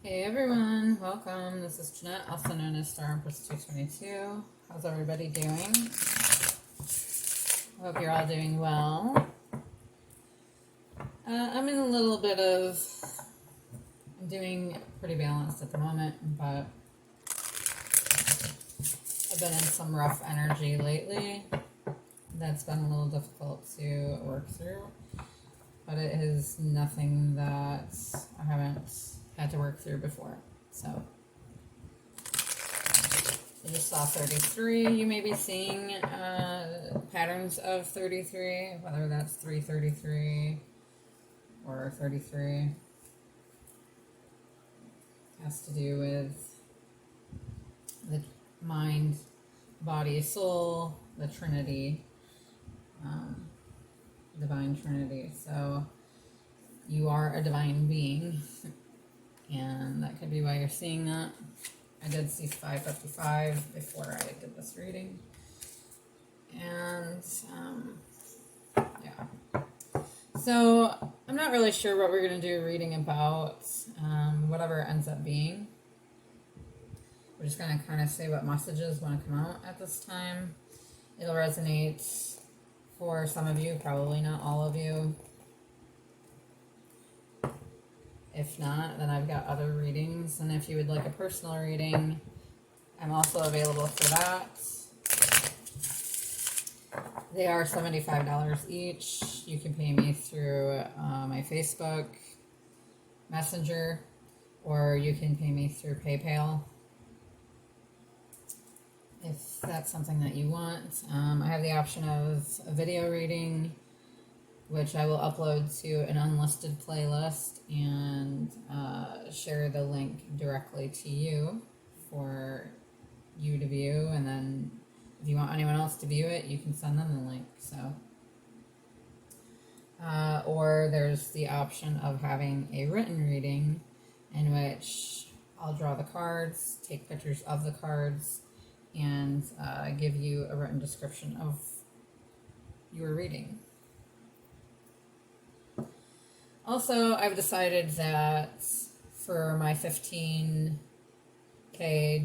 Hey everyone, welcome. This is Shannah, also known as Star Empess 222. How's everybody doing? I hope you're all doing well. I'm in a little bit of, I'm doing pretty balanced at the moment, but I've been in some rough energy lately. That's been a little difficult to work through, but it is nothing that I haven't had to work through before. So I just saw 33. You may be seeing patterns of 33, whether that's 333 or 33. It has to do with the mind, body, soul, the Trinity, divine Trinity. So you are a divine being, and that could be why you're seeing that. I did see 555 before I did this reading. And, yeah. So, I'm not really sure what we're going to do reading about, whatever it ends up being. We're just going to kind of say what messages want to come out at this time. It'll resonate for some of you, probably not all of you. If not, then I've got other readings, and if you would like a personal reading, I'm also available for that. They are $75 each. You can pay me through my Facebook Messenger, or you can pay me through PayPal, if that's something that you want. I have the option of a video reading, which I will upload to an unlisted playlist and share the link directly to you for you to view. And then if you want anyone else to view it, you can send them the link. So, or there's the option of having a written reading in which I'll draw the cards, take pictures of the cards, and give you a written description of your reading. Also, I've decided that for my 15K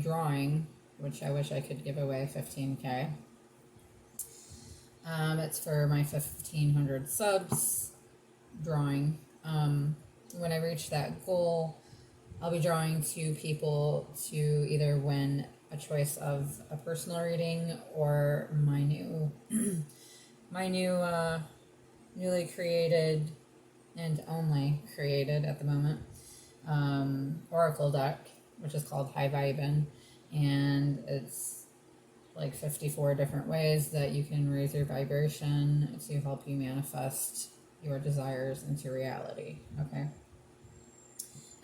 drawing, which I wish I could give away 15K, it's for my 1,500 subs drawing. When I reach that goal, I'll be drawing 2 people to either win a choice of a personal reading or my newly created and only created at the moment oracle deck, which is called High Vibin, and it's like 54 different ways that you can raise your vibration to help you manifest your desires into reality. Okay,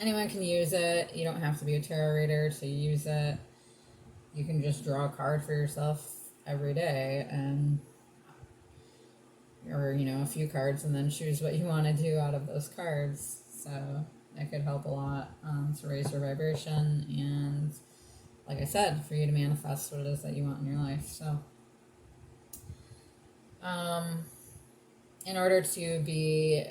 anyone can use it. You don't have to be a tarot reader to use it. You can just draw a card for yourself every day, and or a few cards, and then choose what you want to do out of those cards. So that could help a lot to raise your vibration, and like I said, for you to manifest what it is that you want in your life. So in order to be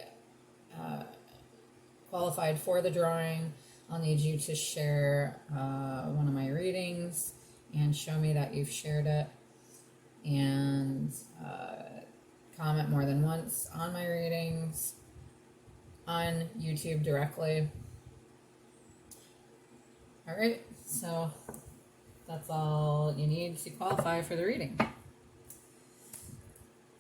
qualified for the drawing, I'll need you to share one of my readings and show me that you've shared it, and comment more than once on my readings on YouTube directly. Alright, so that's all you need to qualify for the reading,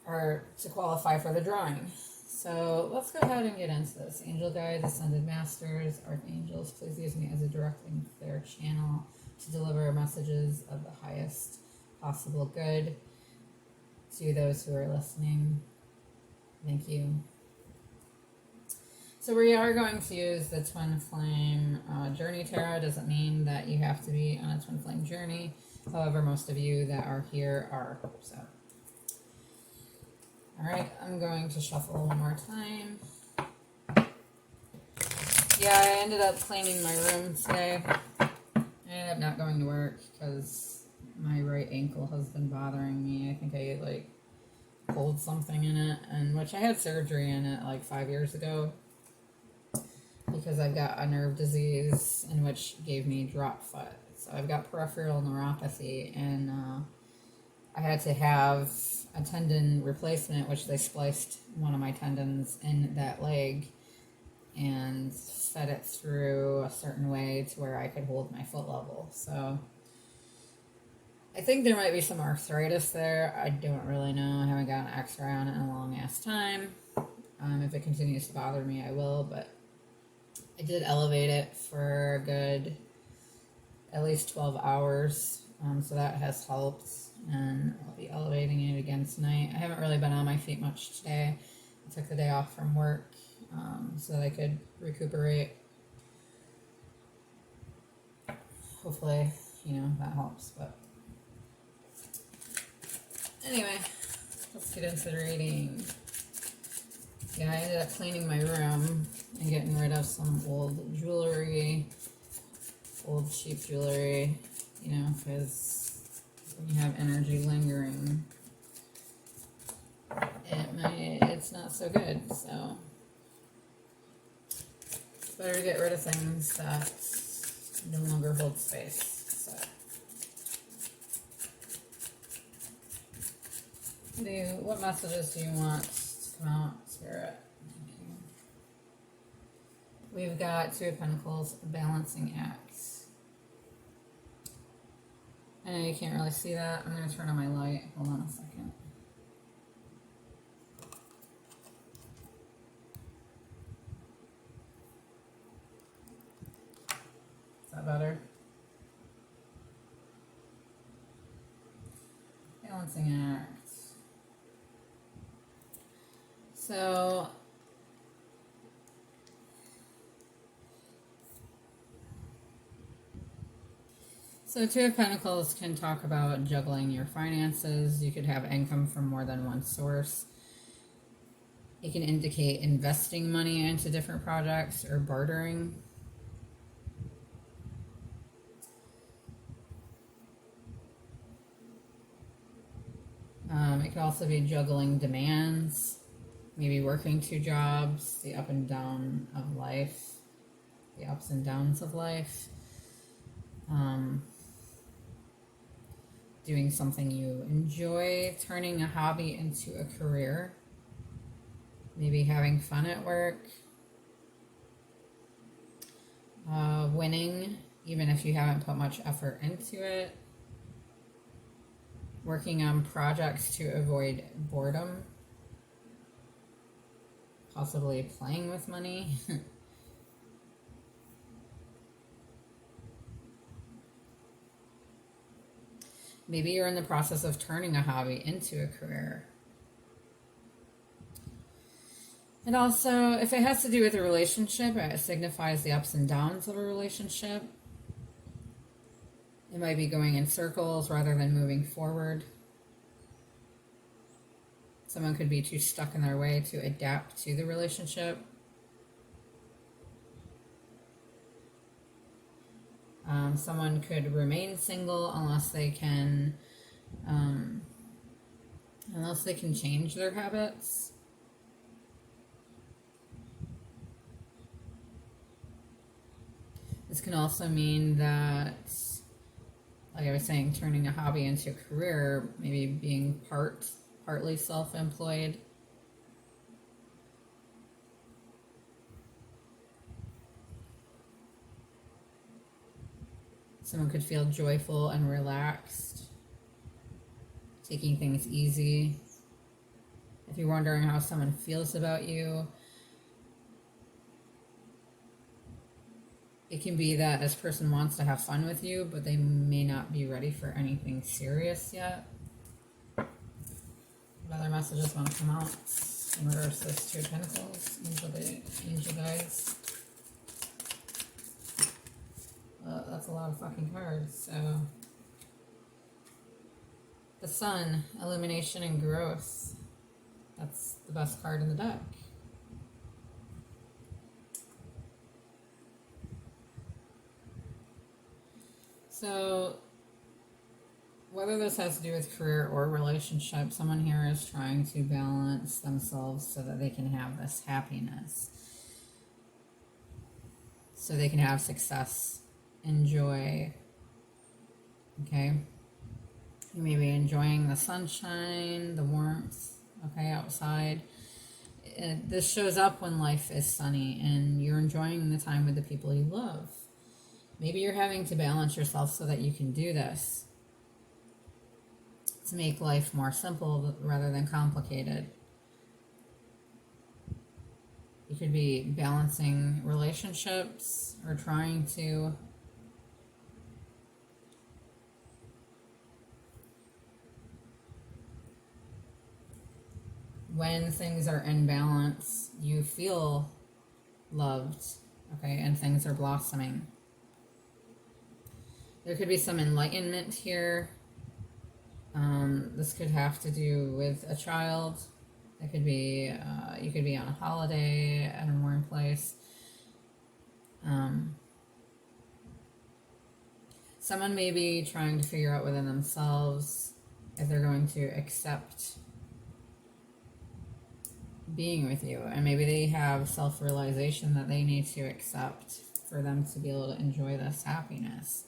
or to qualify for the drawing. So let's go ahead and get into this. Angel guides, ascended masters, archangels, please use me as a direct and clear channel to deliver messages of the highest possible good to those who are listening. Thank you. So we are going to use the Twin Flame Journey Tarot. Doesn't mean that you have to be on a Twin Flame journey. However, most of you that are here are. So, all right, I'm going to shuffle one more time. Yeah, I ended up cleaning my room today. I ended up not going to work because my right ankle has been bothering me. I think I pulled something in it, and which I had surgery in it 5 years ago. because I've got a nerve disease in which gave me drop foot. So I've got peripheral neuropathy, and I had to have a tendon replacement, which they spliced one of my tendons in that leg and fed it through a certain way to where I could hold my foot level. So I think there might be some arthritis there. I don't really know. I haven't got an x-ray on it in a long ass time. If it continues to bother me, I will, but I did elevate it for a good at least 12 hours, so that has helped, and I'll be elevating it again tonight. I haven't really been on my feet much today. I took the day off from work so that I could recuperate. Hopefully, that helps, but anyway, let's get into the reading. Yeah, I ended up cleaning my room and getting rid of some old jewelry, old cheap jewelry, because when you have energy lingering, it's not so good. So it's better to get rid of things that no longer hold space. So what messages do you want to come out, Spirit? We've got Two of Pentacles, balancing act. I know you can't really see that. I'm going to turn on my light. Hold on a second. Is that better? Balancing act. So Two of Pentacles can talk about juggling your finances. You could have income from more than one source. It can indicate investing money into different projects or bartering. It could also be juggling demands, maybe working two jobs, the up and down of life, the ups and downs of life. Doing something you enjoy, turning a hobby into a career, maybe having fun at work, winning, even if you haven't put much effort into it, working on projects to avoid boredom, possibly playing with money. Maybe you're in the process of turning a hobby into a career. And also, if it has to do with a relationship, it signifies the ups and downs of a relationship. It might be going in circles rather than moving forward. Someone could be too stuck in their way to adapt to the relationship. Someone could remain single unless they can change their habits. This can also mean that, like I was saying, turning a hobby into a career, maybe being partly self-employed. Someone could feel joyful and relaxed, taking things easy. If you're wondering how someone feels about you, it can be that this person wants to have fun with you, but they may not be ready for anything serious yet. What other messages want to come out in regards to this Two of Pentacles, angel guides? That's a lot of fucking cards. So the Sun, illumination and growth. That's the best card in the deck. So whether this has to do with career or relationship, someone here is trying to balance themselves so that they can have this happiness. so they can have success and joy. Okay? You may be enjoying the sunshine, the warmth, okay, outside. This shows up when life is sunny and you're enjoying the time with the people you love. Maybe you're having to balance yourself so that you can do this, to make life more simple rather than complicated. You could be balancing relationships or trying to. When things are in balance, you feel loved, okay, and things are blossoming. There could be some enlightenment here. This could have to do with a child. It could be, you could be on a holiday at a warm place. Someone may be trying to figure out within themselves if they're going to accept being with you, and maybe they have self-realization that they need to accept for them to be able to enjoy this happiness.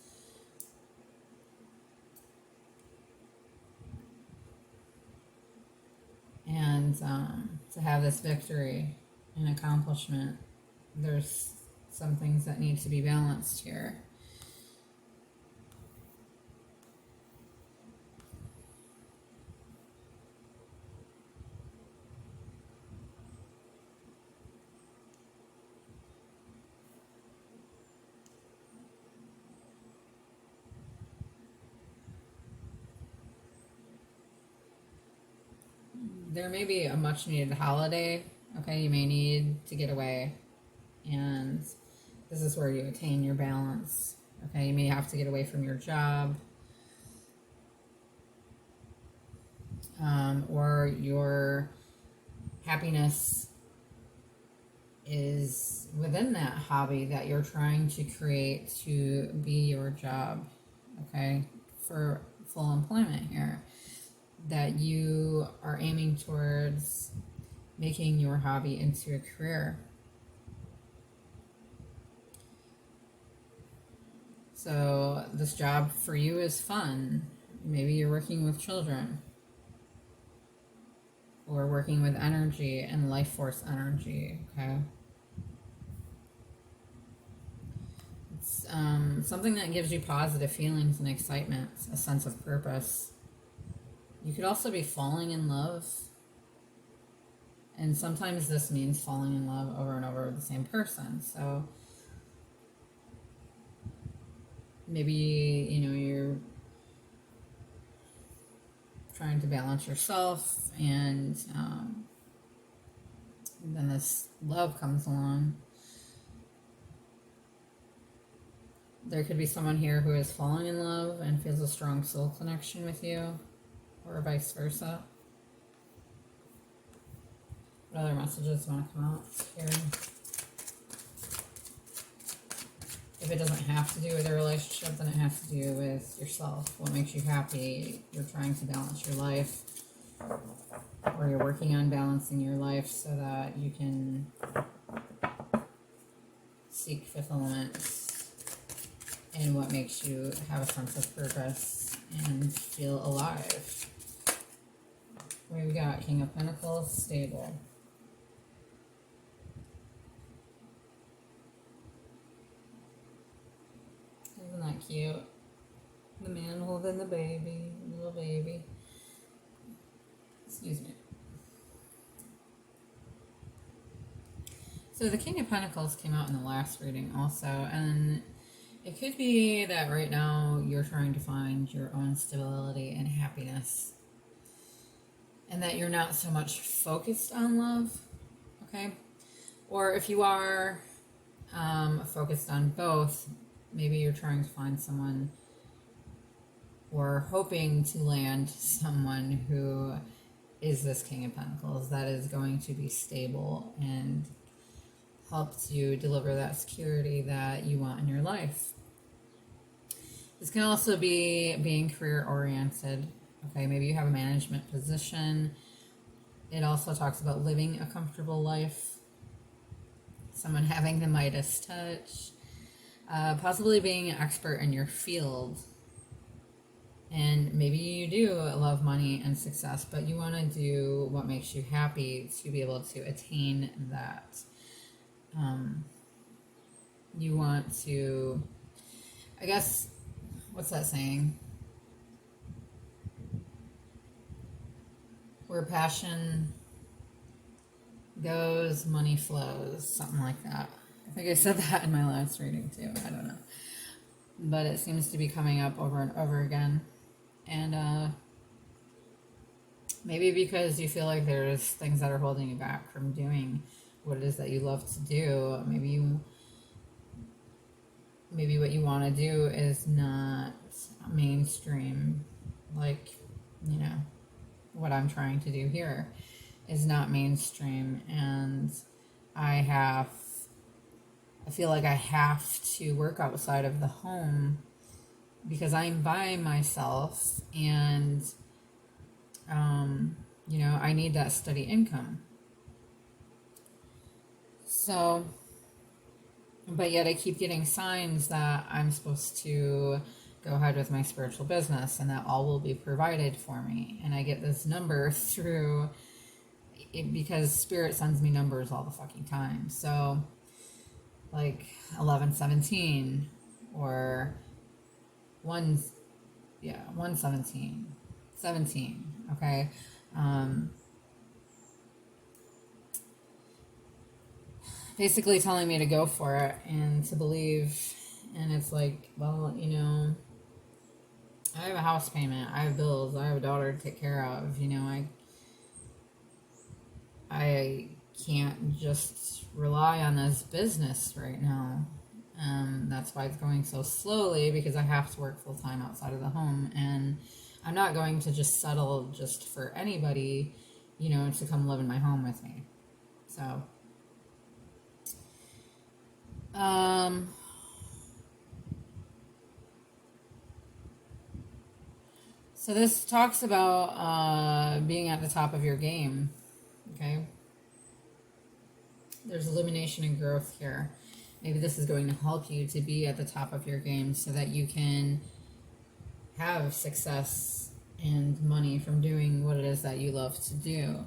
And to have this victory and accomplishment, there's some things that need to be balanced here. There may be a much needed holiday. Okay, you may need to get away, and this is where you attain your balance. Okay, you may have to get away from your job, or your happiness is within that hobby that you're trying to create to be your job. Okay, for full employment here, that you are aiming towards making your hobby into a career. So this job for you is fun. Maybe you're working with children, or working with energy and life force energy, okay? It's something that gives you positive feelings and excitement, a sense of purpose. You could also be falling in love. And sometimes this means falling in love over and over with the same person. So maybe, you're trying to balance yourself, and then this love comes along. There could be someone here who is falling in love and feels a strong soul connection with you, or vice versa. What other messages want to come out here? If it doesn't have to do with a relationship, then it has to do with yourself. What makes you happy? You're trying to balance your life, or you're working on balancing your life so that you can seek fulfillment in what makes you have a sense of purpose and feel alive. We've got King of Pentacles, stable. Isn't that cute? The man holding the baby, little baby. Excuse me. So the King of Pentacles came out in the last reading also, and it could be that right now you're trying to find your own stability and happiness, and that you're not so much focused on love, okay? Or if you are focused on both, maybe you're trying to find someone, or hoping to land someone who is this King of Pentacles, that is going to be stable and helps you deliver that security that you want in your life. This can also be being career oriented. Okay, maybe you have a management position. It also talks about living a comfortable life. Someone having the Midas touch. Possibly being an expert in your field. And maybe you do love money and success, but you want to do what makes you happy to be able to attain that. You want to, I guess, what's that saying? Where passion goes, money flows, something like that. I think I said that in my last reading too. I don't know. But it seems to be coming up over and over again. And maybe because you feel like there's things that are holding you back from doing what it is that you love to do. Maybe what you want to do is not mainstream, like, you know, what I'm trying to do here is not mainstream, and I feel like I have to work outside of the home because I'm by myself, and you know, I need that steady income. So, but yet I keep getting signs that I'm supposed to go ahead with my spiritual business and that all will be provided for me. And I get this number through it because Spirit sends me numbers all the fucking time. So, like 1117 or 117, 17, okay? Basically telling me to go for it and to believe. And it's like, well, you know, I have a house payment, I have bills, I have a daughter to take care of, you know, I can't just rely on this business right now. That's why it's going so slowly, because I have to work full time outside of the home, and I'm not going to just settle just for anybody, you know, to come live in my home with me. So, so this talks about being at the top of your game, okay? There's illumination and growth here. Maybe this is going to help you to be at the top of your game so that you can have success and money from doing what it is that you love to do.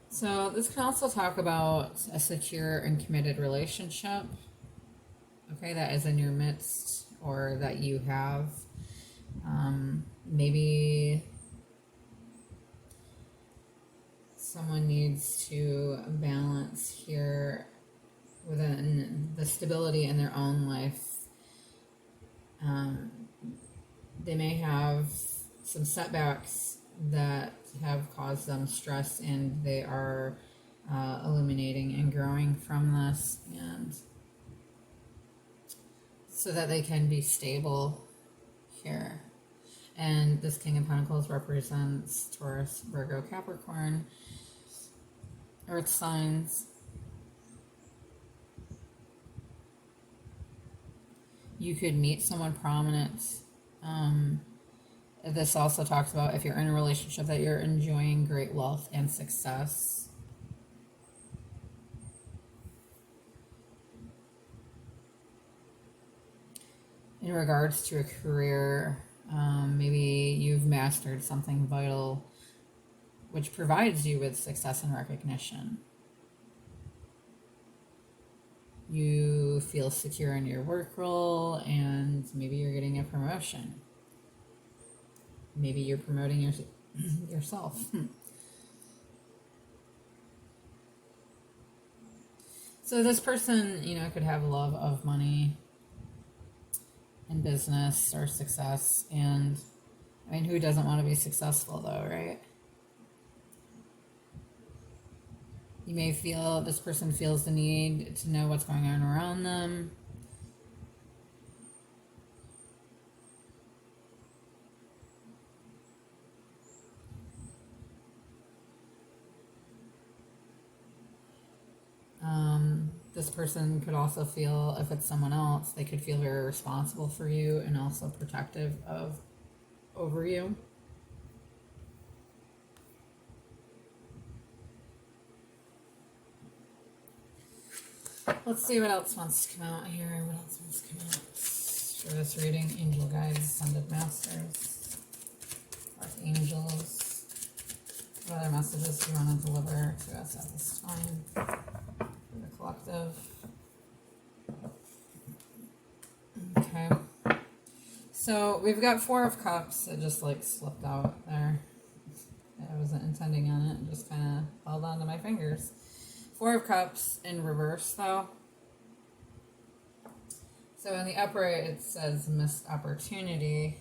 So this can also talk about a secure and committed relationship, okay, that is in your midst or that you have. Maybe someone needs to balance here within the stability in their own life. They may have some setbacks that have caused them stress, and they are illuminating and growing from this, and so that they can be stable here. And this King of Pentacles represents Taurus, Virgo, Capricorn, Earth signs. You could meet someone prominent. This also talks about if you're in a relationship that you're enjoying great wealth and success. In regards to a career, maybe you've mastered something vital which provides you with success and recognition. You feel secure in your work role, and maybe you're getting a promotion. Maybe you're promoting yourself. So this person, you know, could have a love of money and business or success. And I mean, who doesn't want to be successful though, right? You may feel, this person feels the need to know what's going on around them. this person could also feel, if it's someone else, they could feel very responsible for you and also protective of over you. Let's see what else wants to come out here. What else wants to come out for this reading? Angel guides, ascended masters, archangels. What other messages do you want to deliver to us at this time for the collective? Okay. So we've got Four of Cups. It just like slipped out there. I wasn't intending on it. It just kind of held on to my fingers. Four of Cups in reverse, though. So in the upright, it says missed opportunity.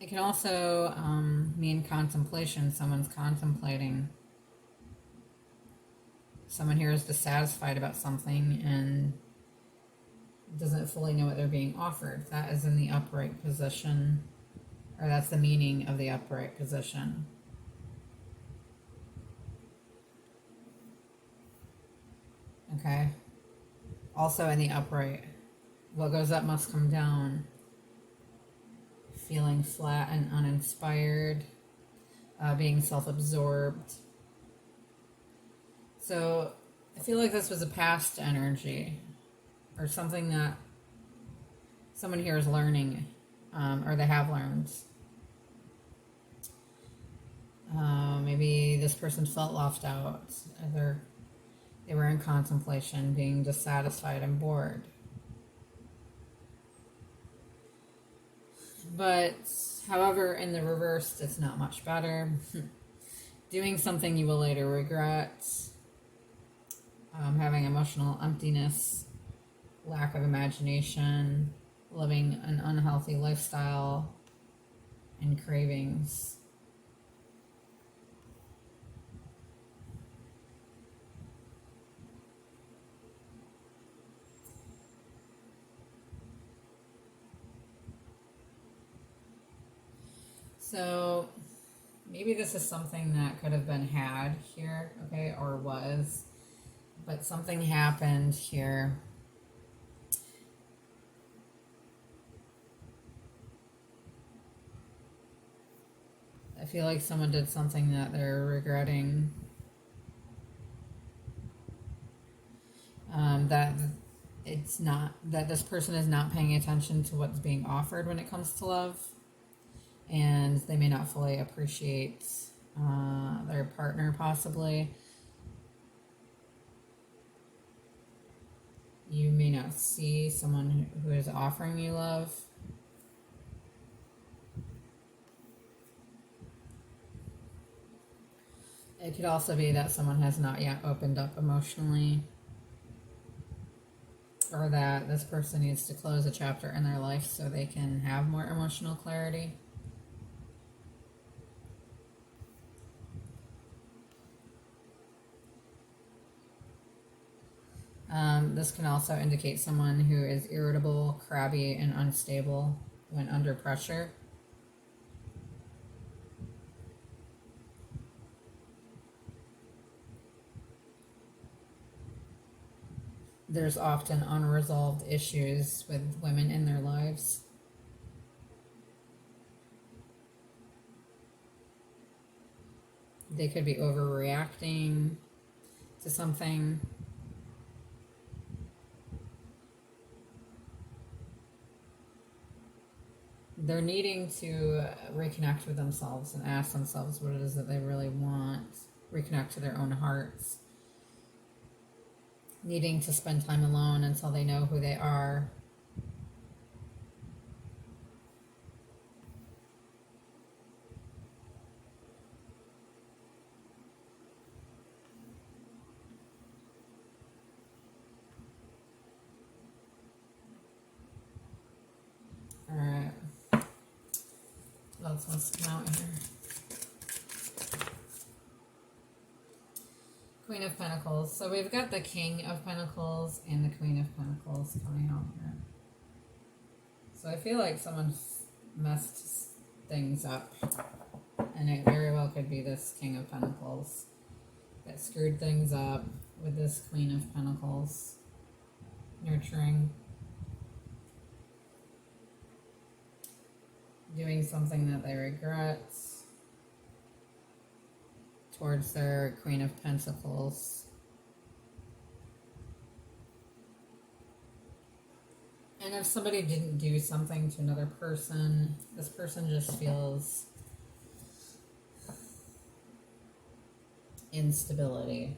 It can also mean contemplation. Someone's contemplating. Someone here is dissatisfied about something and doesn't fully know what they're being offered. That is in the upright position. Or that's the meaning of the upright position. Okay. Also in the upright, what goes up must come down. Feeling flat and uninspired. Being self-absorbed. So I feel like this was a past energy. Or something that someone here is learning. Or they have learned. Maybe this person felt left out. Either they were in contemplation, being dissatisfied and bored. But, however, in the reverse, it's not much better. Doing something you will later regret. Having emotional emptiness, lack of imagination, living an unhealthy lifestyle, and cravings. So maybe this is something that could have been had here, okay, or was, but something happened here. I feel like someone did something that they're regretting. That it's not, that this person is not paying attention to what's being offered when it comes to love. And they may not fully appreciate their partner, possibly. You may not see someone who is offering you love. It could also be that someone has not yet opened up emotionally, or that this person needs to close a chapter in their life so they can have more emotional clarity. This can also indicate someone who is irritable, crabby, and unstable when under pressure. There's often unresolved issues with women in their lives. They could be overreacting to something. They're needing to reconnect with themselves and ask themselves what it is that they really want. Reconnect to their own hearts. Needing to spend time alone until they know who they are. Alright. What else wants to come out here? Queen of Pentacles. So we've got the King of Pentacles and the Queen of Pentacles coming out here. So I feel like someone messed things up. And it very well could be this King of Pentacles that screwed things up with this Queen of Pentacles. Nurturing. Doing something that they regret towards their Queen of Pentacles. And if somebody didn't do something to another person, this person just feels instability.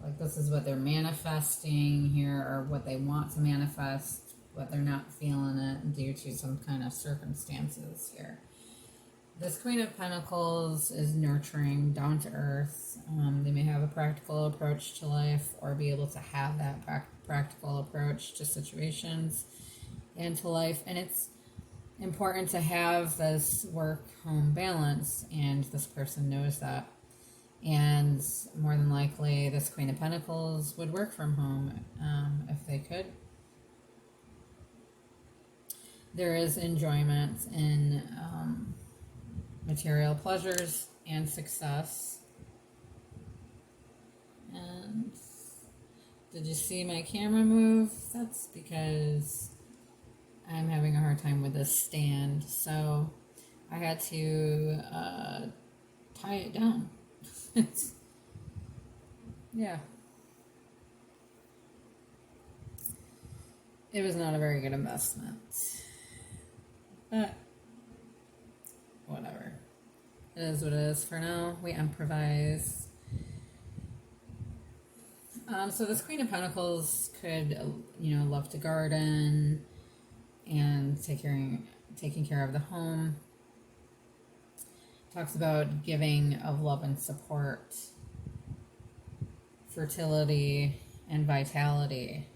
Like this is what they're manifesting here, or what they want to manifest, but they're not feeling it due to some kind of circumstances here. This Queen of Pentacles is nurturing, down to earth. They may have a practical approach to life, or be able to have that practical approach to situations and to life. And it's important to have this work-home balance, and this person knows that. And more than likely, this Queen of Pentacles would work from home if they could. There is enjoyment in material pleasures and success. And did you see my camera move? That's because I'm having a hard time with this stand, so I had to tie it down. Yeah. It was not a very good investment. But whatever. It is what it is for now. We improvise. So this Queen of Pentacles could, love to garden and taking care of the home. Talks about giving of love and support, fertility and vitality,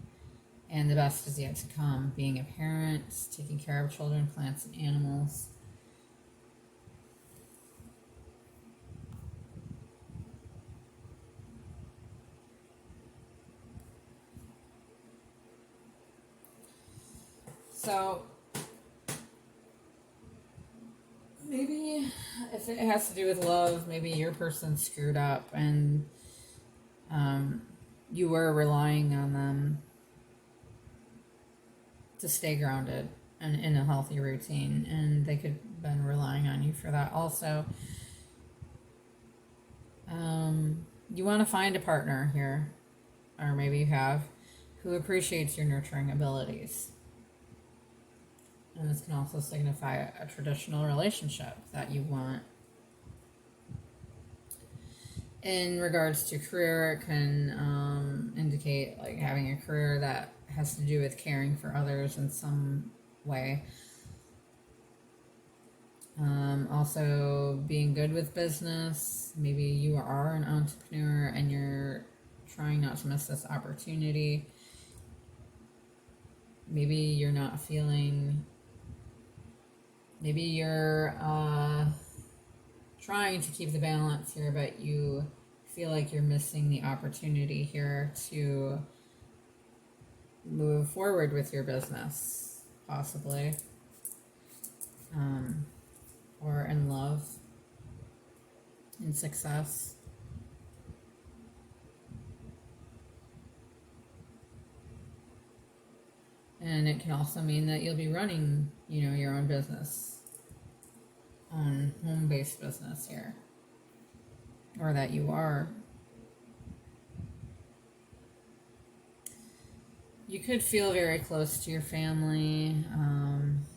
and the best is yet to come. Being a parent, taking care of children, plants, and animals. So maybe if it has to do with love, maybe your person screwed up and you were relying on them to stay grounded and in a healthy routine, and they could have been relying on you for that also. You want to find a partner here, or maybe you have, who appreciates your nurturing abilities. And this can also signify a traditional relationship that you want. In regards to career, it can indicate like having a career that has to do with caring for others in some way. Also being good with business. Maybe you are an entrepreneur and you're trying not to miss this opportunity. Maybe you're not feeling... Maybe you're trying to keep the balance here, but you feel like you're missing the opportunity here to move forward with your business, possibly. Or in love, in success. And it can also mean that you'll be running, your own business, on home-based business here, or that you are. You could feel very close to your family.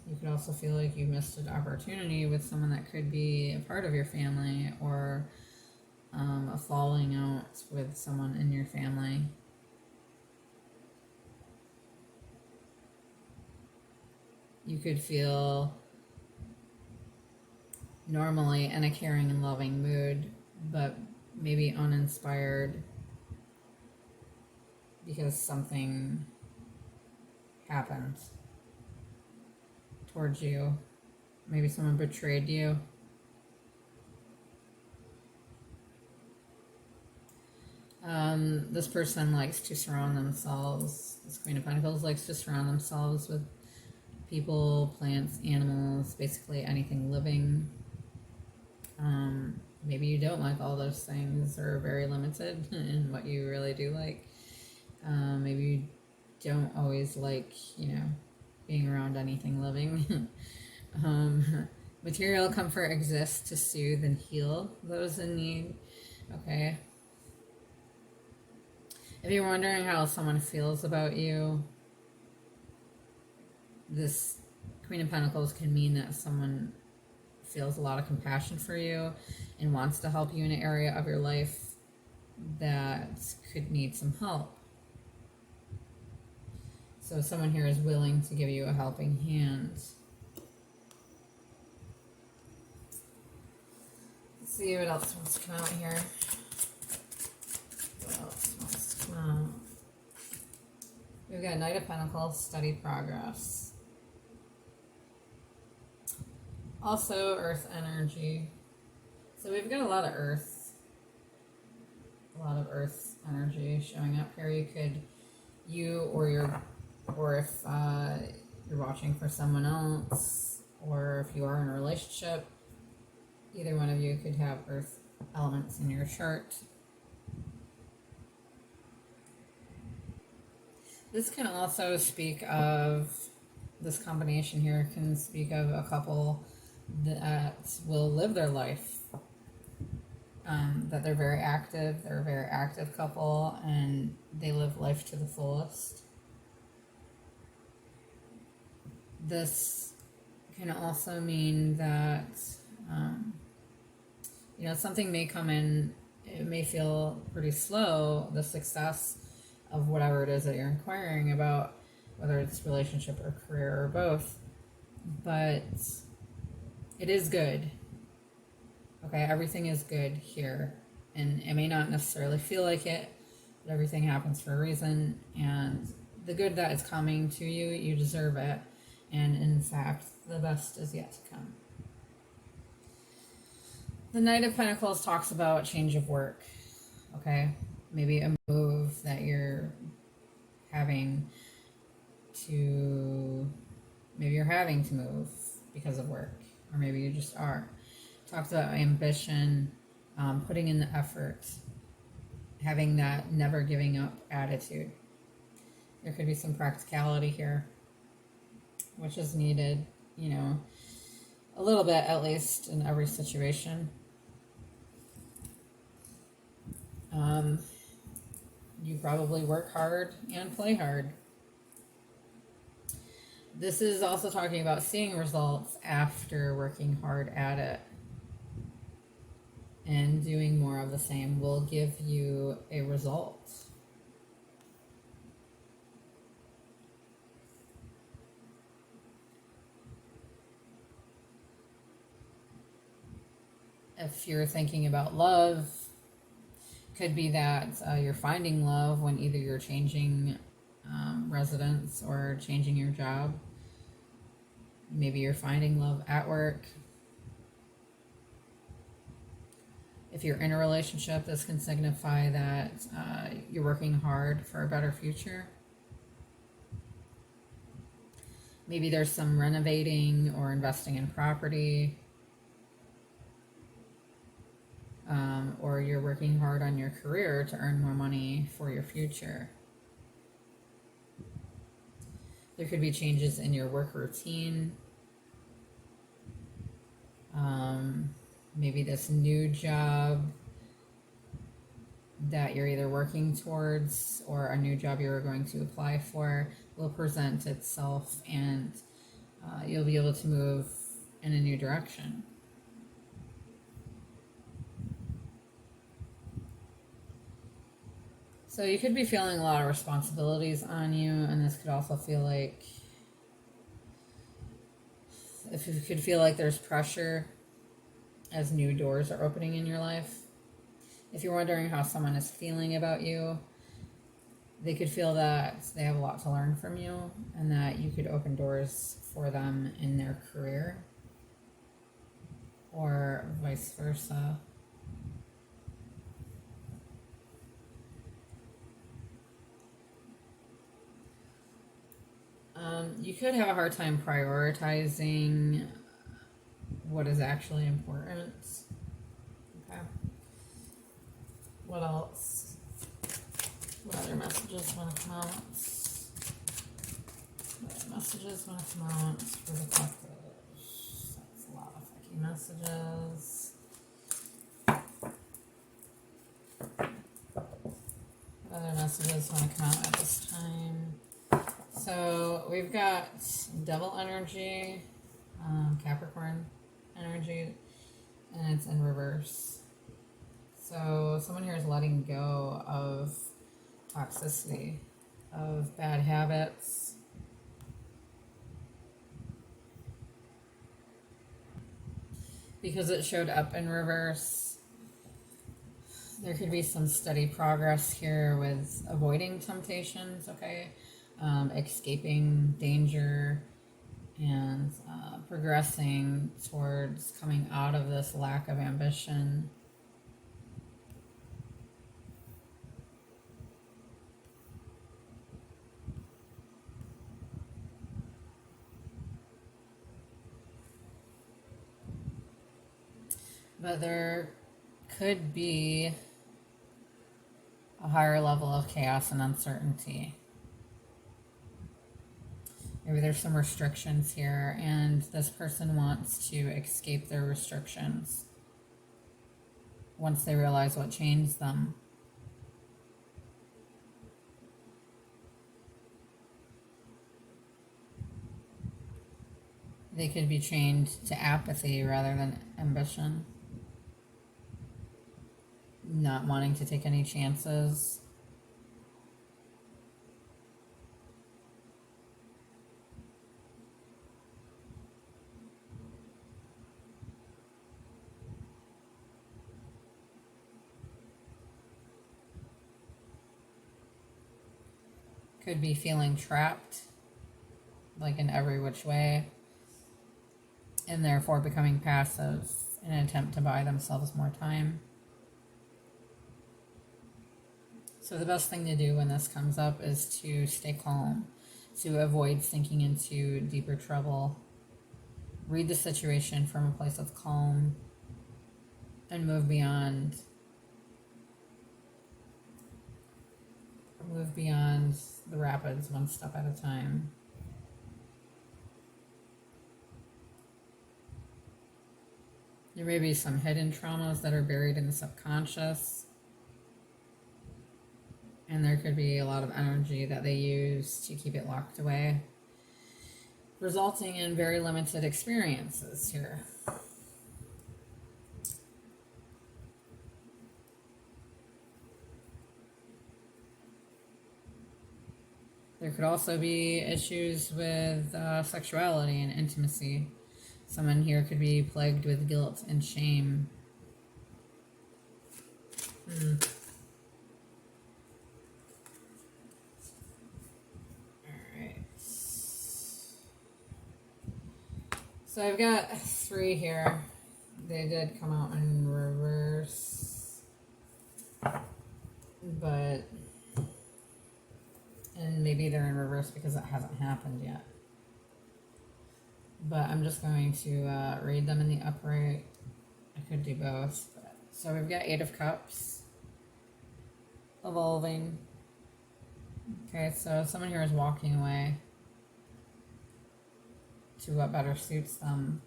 You could also feel like you missed an opportunity with someone that could be a part of your family, or a falling out with someone in your family. You could feel normally in a caring and loving mood, but maybe uninspired because something happened towards you. Maybe someone betrayed you. This person likes to surround themselves, this Queen of Pentacles likes to surround themselves with people, plants, animals, basically anything living. Maybe you don't like all those things or are very limited in what you really do like. Maybe you don't always like, being around anything living. Material comfort exists to soothe and heal those in need. Okay. If you're wondering how someone feels about you, this Queen of Pentacles can mean that someone feels a lot of compassion for you and wants to help you in an area of your life that could need some help. So someone here is willing to give you a helping hand. Let's see what else wants to come out here. What else wants to come out? We've got Knight of Pentacles, steady progress. Also Earth energy. So we've got a lot of Earth energy showing up here. Or if you're watching for someone else, or if you are in a relationship, either one of you could have Earth elements in your chart. This can also speak of, this combination here can speak of a couple that will live their life. That they're a very active couple, and they live life to the fullest. This can also mean that, something may come in, it may feel pretty slow, the success of whatever it is that you're inquiring about, whether it's relationship or career or both, but it is good. Okay, everything is good here, and it may not necessarily feel like it, but everything happens for a reason, and the good that is coming to you, you deserve it. And in fact, the best is yet to come. The Knight of Pentacles talks about change of work. Okay? Maybe a move that you're having to move because of work. Or maybe you just are. Talks about ambition, putting in the effort, having that never giving up attitude. There could be some practicality here, which is needed, a little bit at least in every situation. You probably work hard and play hard. This is also talking about seeing results after working hard at it. And doing more of the same will give you a result. If you're thinking about love, could be that you're finding love when either you're changing residence or changing your job. Maybe you're finding love at work. If you're in a relationship, this can signify that you're working hard for a better future. Maybe there's some renovating or investing in property. Or you're working hard on your career to earn more money for your future. There could be changes in your work routine. Maybe this new job that you're either working towards or a new job you're going to apply for will present itself, and you'll be able to move in a new direction. So you could be feeling a lot of responsibilities on you, and this could also feel like, if you could feel like there's pressure as new doors are opening in your life. If you're wondering how someone is feeling about you, they could feel that they have a lot to learn from you and that you could open doors for them in their career, or vice versa. You could have a hard time prioritizing what is actually important. What else? What other messages want to come out? What other messages want to come out for the collective? That's a lot of fucking messages. What other messages want to come out at this time? So we've got Devil energy, Capricorn energy, and it's in reverse. So someone here is letting go of toxicity, of bad habits. Because it showed up in reverse, there could be some steady progress here with avoiding temptations, okay? Escaping danger and progressing towards coming out of this lack of ambition. But there could be a higher level of chaos and uncertainty. Maybe there's some restrictions here, and this person wants to escape their restrictions once they realize what changed them. They could be chained to apathy rather than ambition. Not wanting to take any chances. Could be feeling trapped, like in every which way, and therefore becoming passive in an attempt to buy themselves more time. So the best thing to do when this comes up is to stay calm, to avoid sinking into deeper trouble. Read the situation from a place of calm and move beyond the rapids one step at a time. There may be some hidden traumas that are buried in the subconscious, and there could be a lot of energy that they use to keep it locked away, resulting in very limited experiences here. There could also be issues with sexuality and intimacy. Someone here could be plagued with guilt and shame. Alright. So I've got 3 here. They did come out in reverse. But... and maybe they're in reverse because it hasn't happened yet. But I'm just going to read them in the upright. I could do both. So we've got 8 of Cups. Evolving. Okay, so someone here is walking away to what better suits them.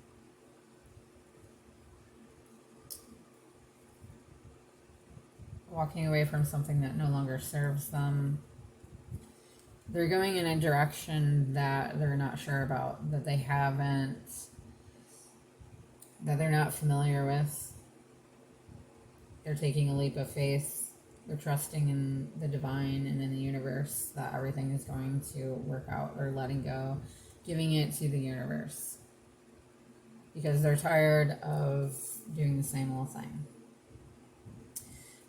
Walking away from something that no longer serves them. They're going in a direction that they're not sure about, that they're not familiar with. They're taking a leap of faith. They're trusting in the divine and in the universe that everything is going to work out, or letting go, giving it to the universe. Because they're tired of doing the same old thing.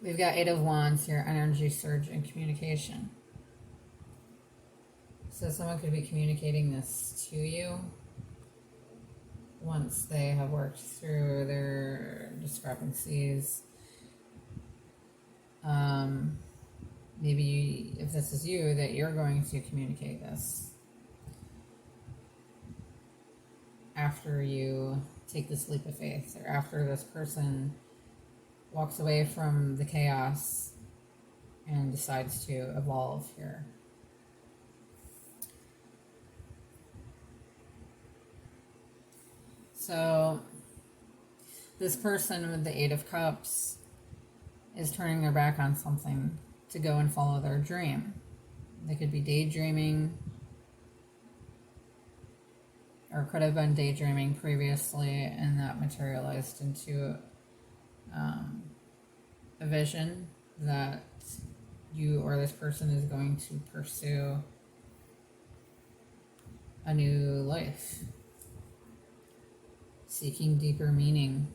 We've got 8 of Wands here, energy surge and communication. So someone could be communicating this to you once they have worked through their discrepancies. Maybe if this is you, that you're going to communicate this after you take this leap of faith, or after this person walks away from the chaos and decides to evolve here. So this person with the Eight of Cups is turning their back on something to go and follow their dream. They could be daydreaming, or could have been daydreaming previously, and that materialized into a vision that you or this person is going to pursue a new life, seeking deeper meaning,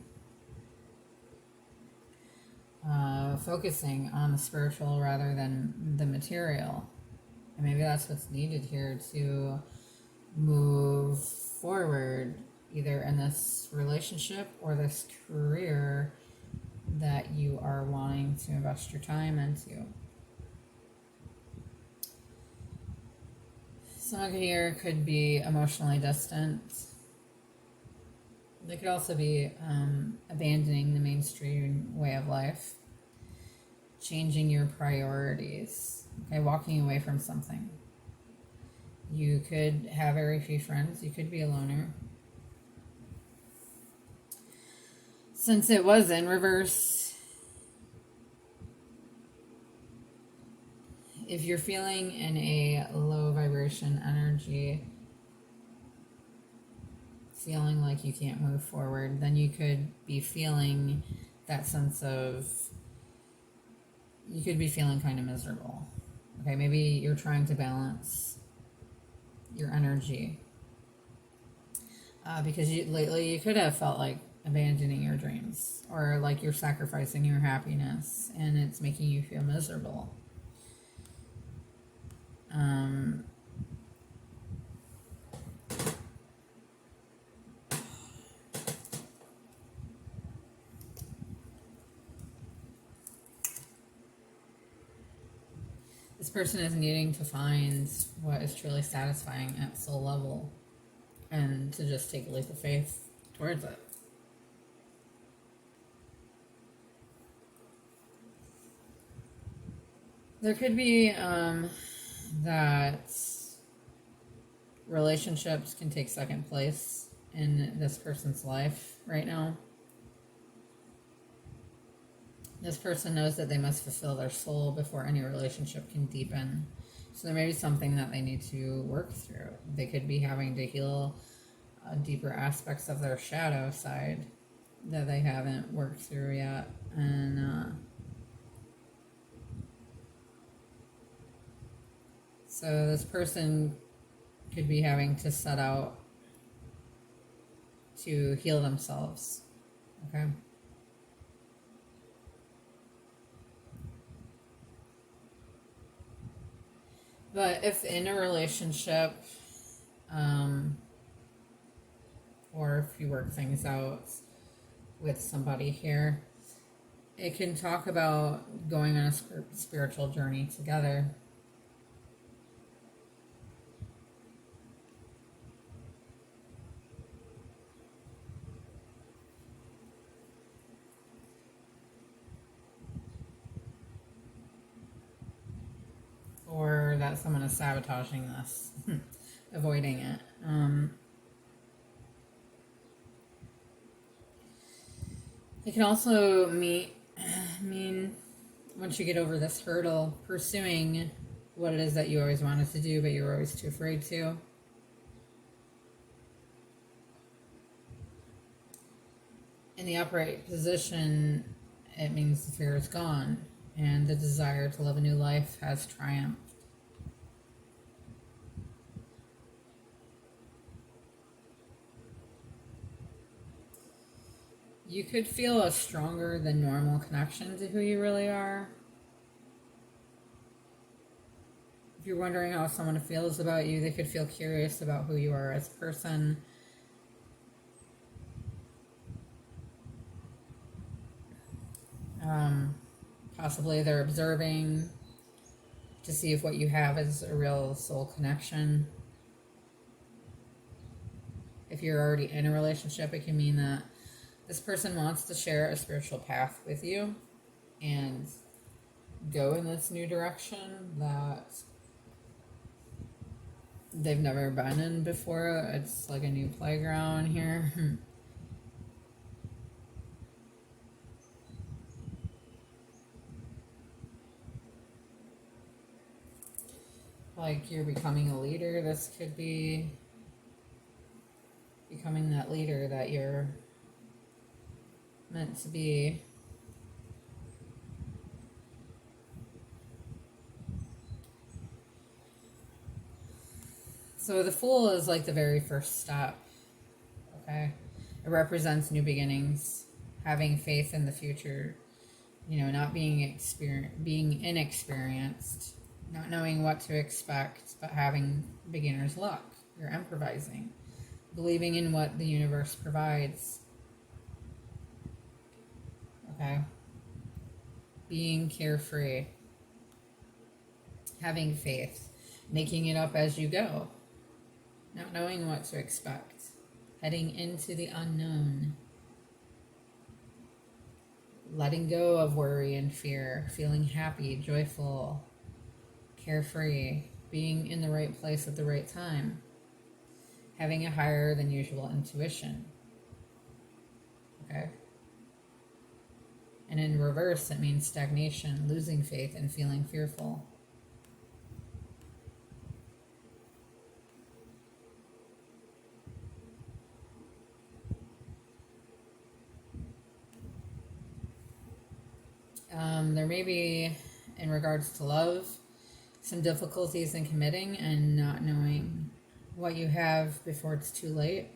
focusing on the spiritual rather than the material. And maybe that's what's needed here to move forward, either in this relationship or this career that you are wanting to invest your time into. Someone here could be emotionally distant. They could also be abandoning the mainstream way of life, changing your priorities, okay, walking away from something. You could have very few friends. You could be a loner. Since it was in reverse, if you're feeling in a low vibration energy, feeling like you can't move forward, then you could be feeling that sense of, you could be feeling kind of miserable. Okay, maybe you're trying to balance your energy. Because lately you could have felt like abandoning your dreams, or like you're sacrificing your happiness and it's making you feel miserable. This person is needing to find what is truly satisfying at soul level and to just take a leap of faith towards it. There could be that relationships can take second place in this person's life right now. This person knows that they must fulfill their soul before any relationship can deepen. So there may be something that they need to work through. They could be having to heal deeper aspects of their shadow side that they haven't worked through yet. And so this person could be having to set out to heal themselves. Okay? But if in a relationship, or if you work things out with somebody here, it can talk about going on a spiritual journey together. Or that someone is sabotaging this, avoiding it. It can also mean once you get over this hurdle, pursuing what it is that you always wanted to do, but you were always too afraid to. In the upright position, it means the fear is gone and the desire to live a new life has triumphed. You could feel a stronger than normal connection to who you really are. If you're wondering how someone feels about you, they could feel curious about who you are as a person. Possibly they're observing to see if what you have is a real soul connection. If you're already in a relationship, it can mean that This person wants to share a spiritual path with you and go in this new direction that they've never been in before. It's like a new playground here. Like you're becoming a leader. This could be becoming that leader that you're meant to be. So the Fool is like the very first step. Okay, it represents new beginnings, having faith in the future. You know, not being being inexperienced, not knowing what to expect, but having beginner's luck. You're improvising, believing in what the universe provides. Okay, being carefree, having faith, making it up as you go, not knowing what to expect, heading into the unknown, letting go of worry and fear, feeling happy, joyful, carefree, being in the right place at the right time, having a higher than usual intuition. Okay? And in reverse, it means stagnation, losing faith, and feeling fearful. There may be, in regards to love, some difficulties in committing and not knowing what you have before it's too late.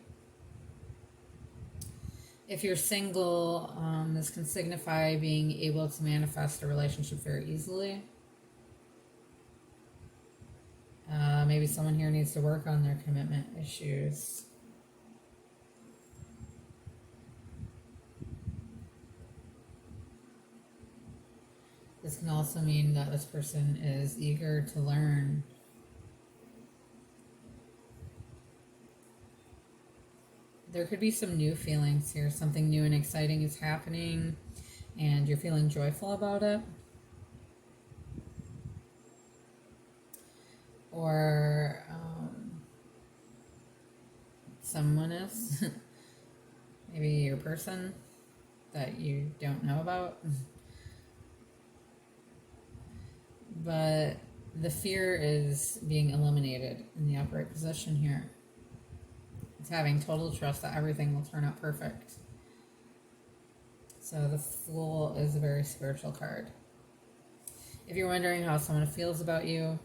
If you're single, this can signify being able to manifest a relationship very easily. Maybe someone here needs to work on their commitment issues. This can also mean that this person is eager to learn. There could be some new feelings here. Something new and exciting is happening, and you're feeling joyful about it. Or someone is. Maybe your person that you don't know about. But the fear is being eliminated in the upright position here. It's having total trust that everything will turn out perfect. So the Fool is a very spiritual card. If you're wondering how someone feels about you,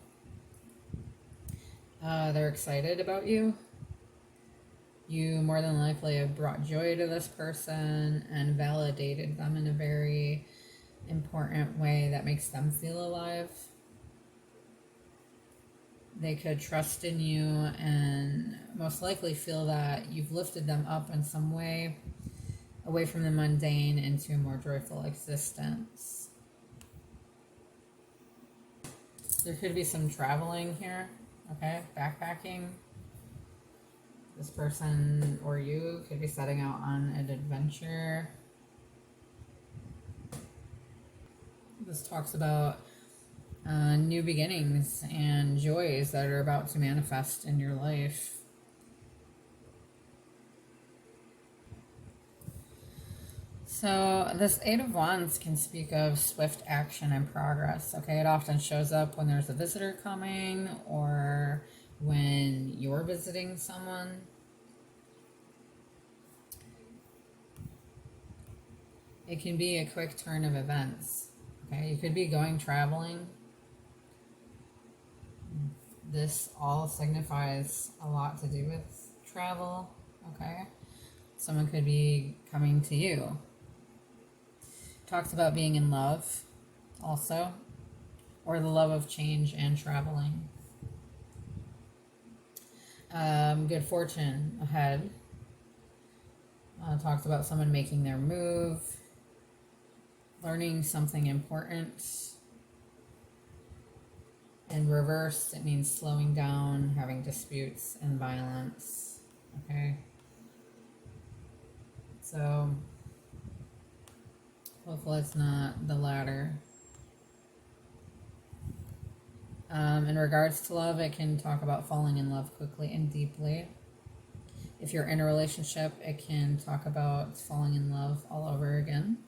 they're excited about you. You more than likely have brought joy to this person and validated them in a very important way that makes them feel alive. They could trust in you and most likely feel that you've lifted them up in some way, away from the mundane into a more joyful existence. There could be some traveling here, okay? Backpacking. This person or you could be setting out on an adventure. This talks about new beginnings and joys that are about to manifest in your life. So this Eight of Wands can speak of swift action and progress. Okay, it often shows up when there's a visitor coming or when you're visiting someone. It can be a quick turn of events. Okay, you could be going traveling. This all signifies a lot to do with travel. Okay, someone could be coming to you. Talks about being in love also, or the love of change and traveling. Good fortune ahead. Talks about someone making their move, learning something important. In reverse, it means slowing down, having disputes and violence. Okay. So Hopefully it's not the latter. In regards to love, it can talk about falling in love quickly and deeply. If you're in a relationship, it can talk about falling in love all over again.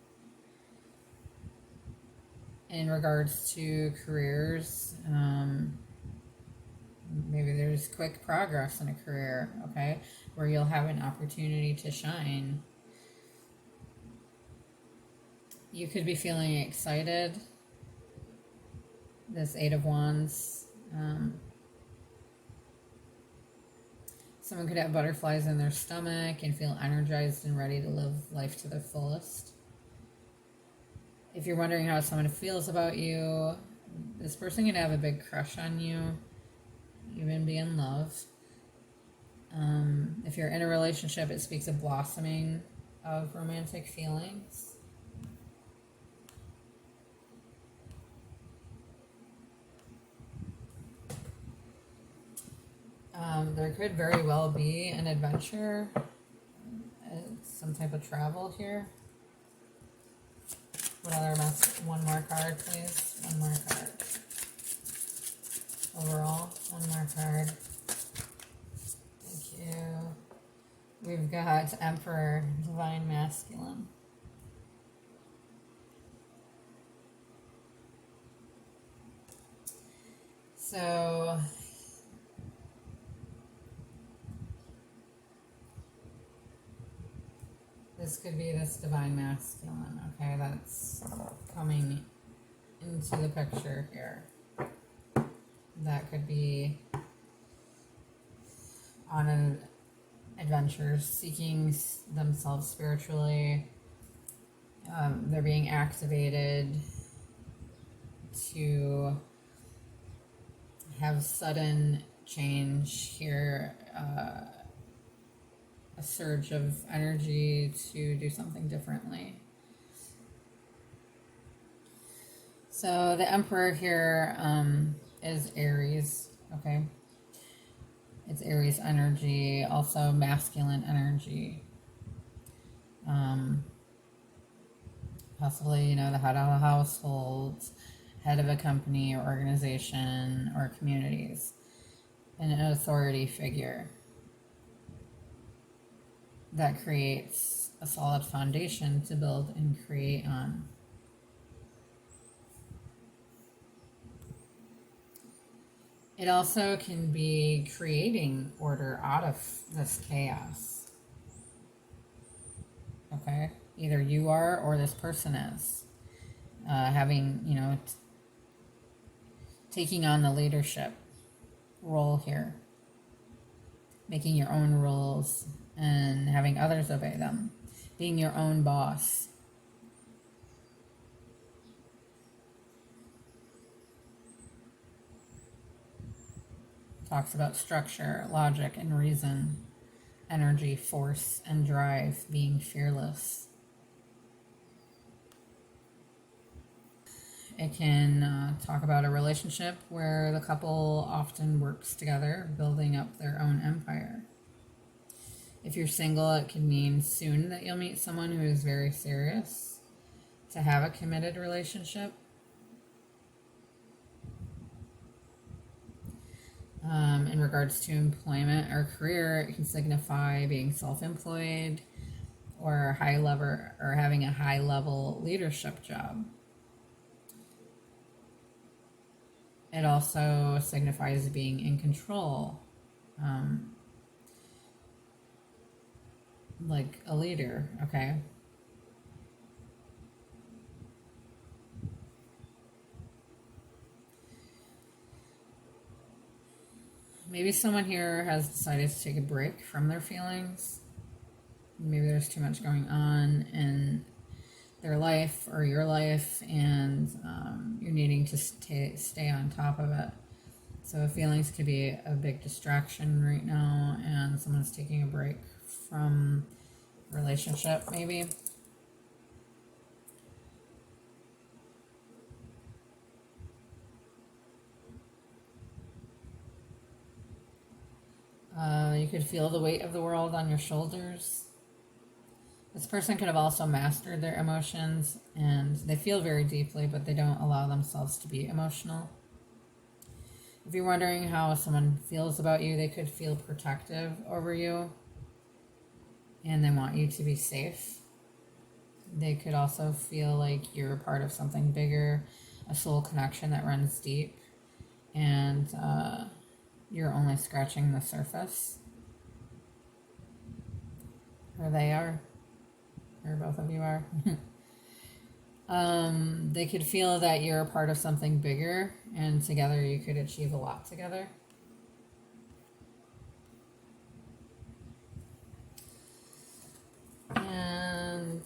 In regards to careers, maybe there's quick progress in a career, okay, where you'll have an opportunity to shine. You could be feeling excited. This Eight of Wands. Someone could have butterflies in their stomach and feel energized and ready to live life to their fullest. If you're wondering how someone feels about you, this person could have a big crush on you, even be in love. If you're in a relationship, it speaks of blossoming of romantic feelings. There could very well be an adventure, some type of travel here. What other message? One more card, please. One more card. Overall, one more card. Thank you. We've got Emperor, Divine Masculine. So this could be this Divine Masculine, okay, that's coming into the picture here. That could be on an adventure, seeking themselves spiritually. They're being activated to have sudden change here, a surge of energy to do something differently. So the Emperor here is Aries, okay? It's Aries energy, also masculine energy. Possibly, the head of a household, head of a company or organization or communities, and an authority figure that creates a solid foundation to build and create on. It also can be creating order out of this chaos. Okay? Either you are or this person is. Having, taking on the leadership role here. Making your own rules and having others obey them. Being your own boss. Talks about structure, logic, and reason. Energy, force, and drive. Being fearless. It can talk about a relationship where the couple often works together, building up their own empire. If you're single, it could mean soon that you'll meet someone who is very serious to have a committed relationship. In regards to employment or career, it can signify being self-employed or having a high-level leadership job. It also signifies being in control, like a leader, okay? Maybe someone here has decided to take a break from their feelings. Maybe there's too much going on in their life or your life, and you're needing to stay on top of it. So feelings could be a big distraction right now, and someone's taking a break from relationship, maybe. You could feel the weight of the world on your shoulders. This person could have also mastered their emotions, and they feel very deeply, but they don't allow themselves to be emotional. If you're wondering how someone feels about you, they could feel protective over you, and they want you to be safe. They could also feel like you're a part of something bigger, a soul connection that runs deep, and you're only scratching the surface. Or they are. Or both of you are. They could feel that you're a part of something bigger, and together you could achieve a lot together. And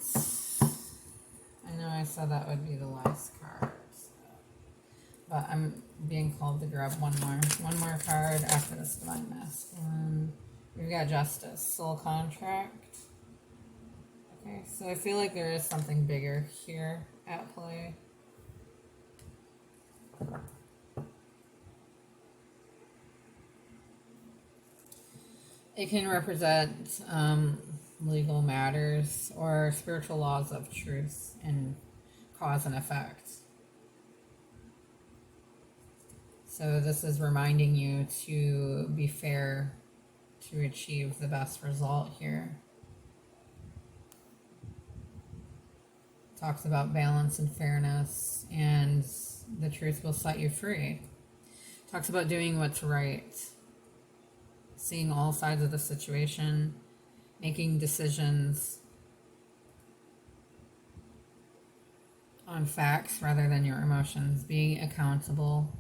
I know I said that would be the last card, but I'm being called to grab one more card after this Divine Masculine. We've got Justice, Soul Contract. Okay, so I feel like there is something bigger here at play. It can represent legal matters or spiritual laws of truth and cause and effect. So this is reminding you to be fair to achieve the best result here. Talks about balance and fairness, and the truth will set you free. Talks about doing what's right, seeing all sides of the situation, making decisions on facts rather than your emotions, being accountable.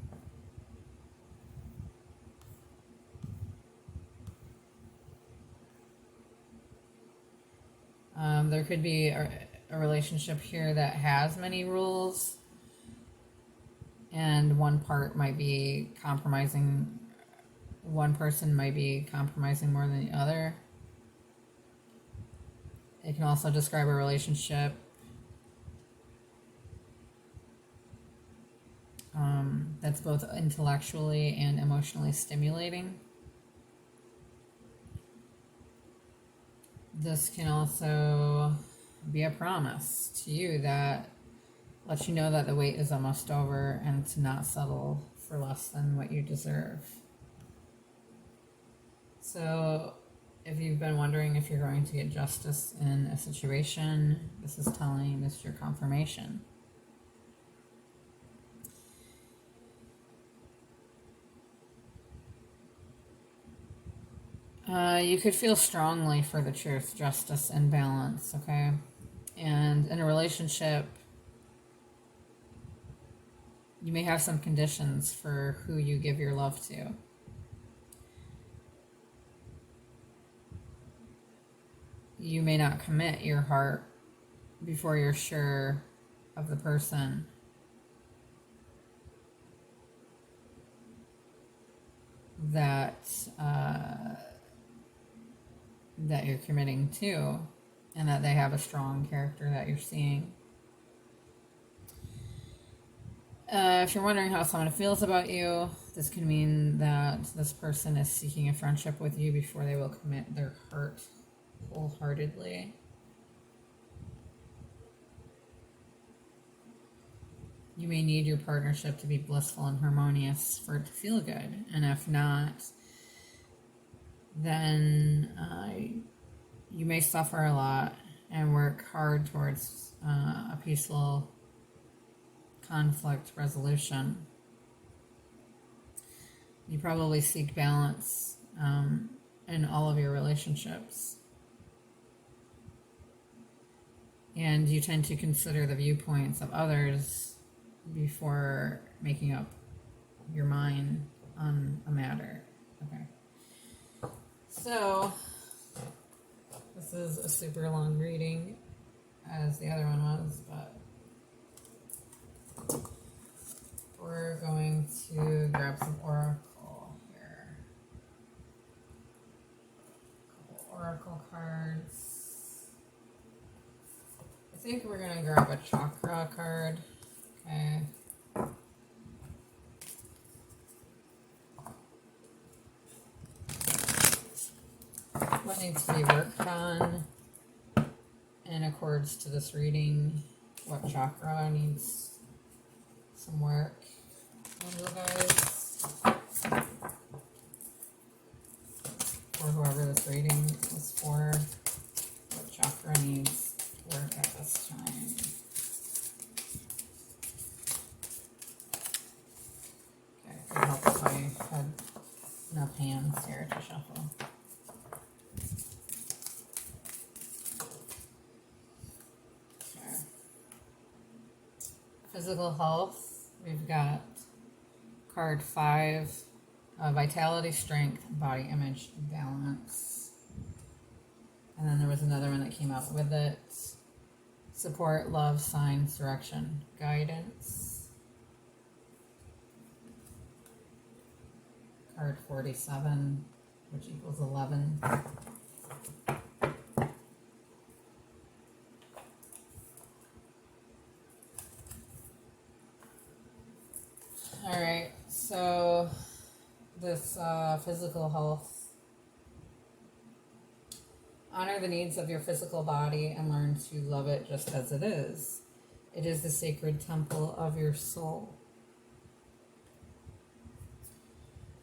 There could be a relationship here that has many rules, and one part might be compromising. One person might be compromising more than the other. It can also describe a relationship that's both intellectually and emotionally stimulating. This can also be a promise to you that lets you know that the wait is almost over and to not settle for less than what you deserve. So if you've been wondering if you're going to get justice in a situation, this is your confirmation. You could feel strongly for the truth, justice, and balance, okay? And in a relationship, you may have some conditions for who you give your love to. You may not commit your heart before you're sure of the person. That you're committing to, and that they have a strong character that you're seeing. If you're wondering how someone feels about you, this can mean that this person is seeking a friendship with you before they will commit their heart wholeheartedly. You may need your partnership to be blissful and harmonious for it to feel good, and if not, then you may suffer a lot and work hard towards a peaceful conflict resolution. You probably seek balance in all of your relationships. And you tend to consider the viewpoints of others before making up your mind on a matter. Okay. So, this is a super long reading, as the other one was, but we're going to grab some oracle here. A couple oracle cards. I think we're going to grab a chakra card. Okay. What needs to be worked on in accords to this reading, what chakra needs some work. You guys, or whoever this reading is for, what chakra needs work at this time. Okay, it would help if I had enough hands here to shuffle. Okay. Physical health, we've got card 5, vitality, strength, body image, balance. And then there was another one that came out with it. Support, love, signs, direction, guidance. Card 47, which equals 11. Alright, so this physical health. Honor the needs of your physical body and learn to love it just as it is. It is the sacred temple of your soul.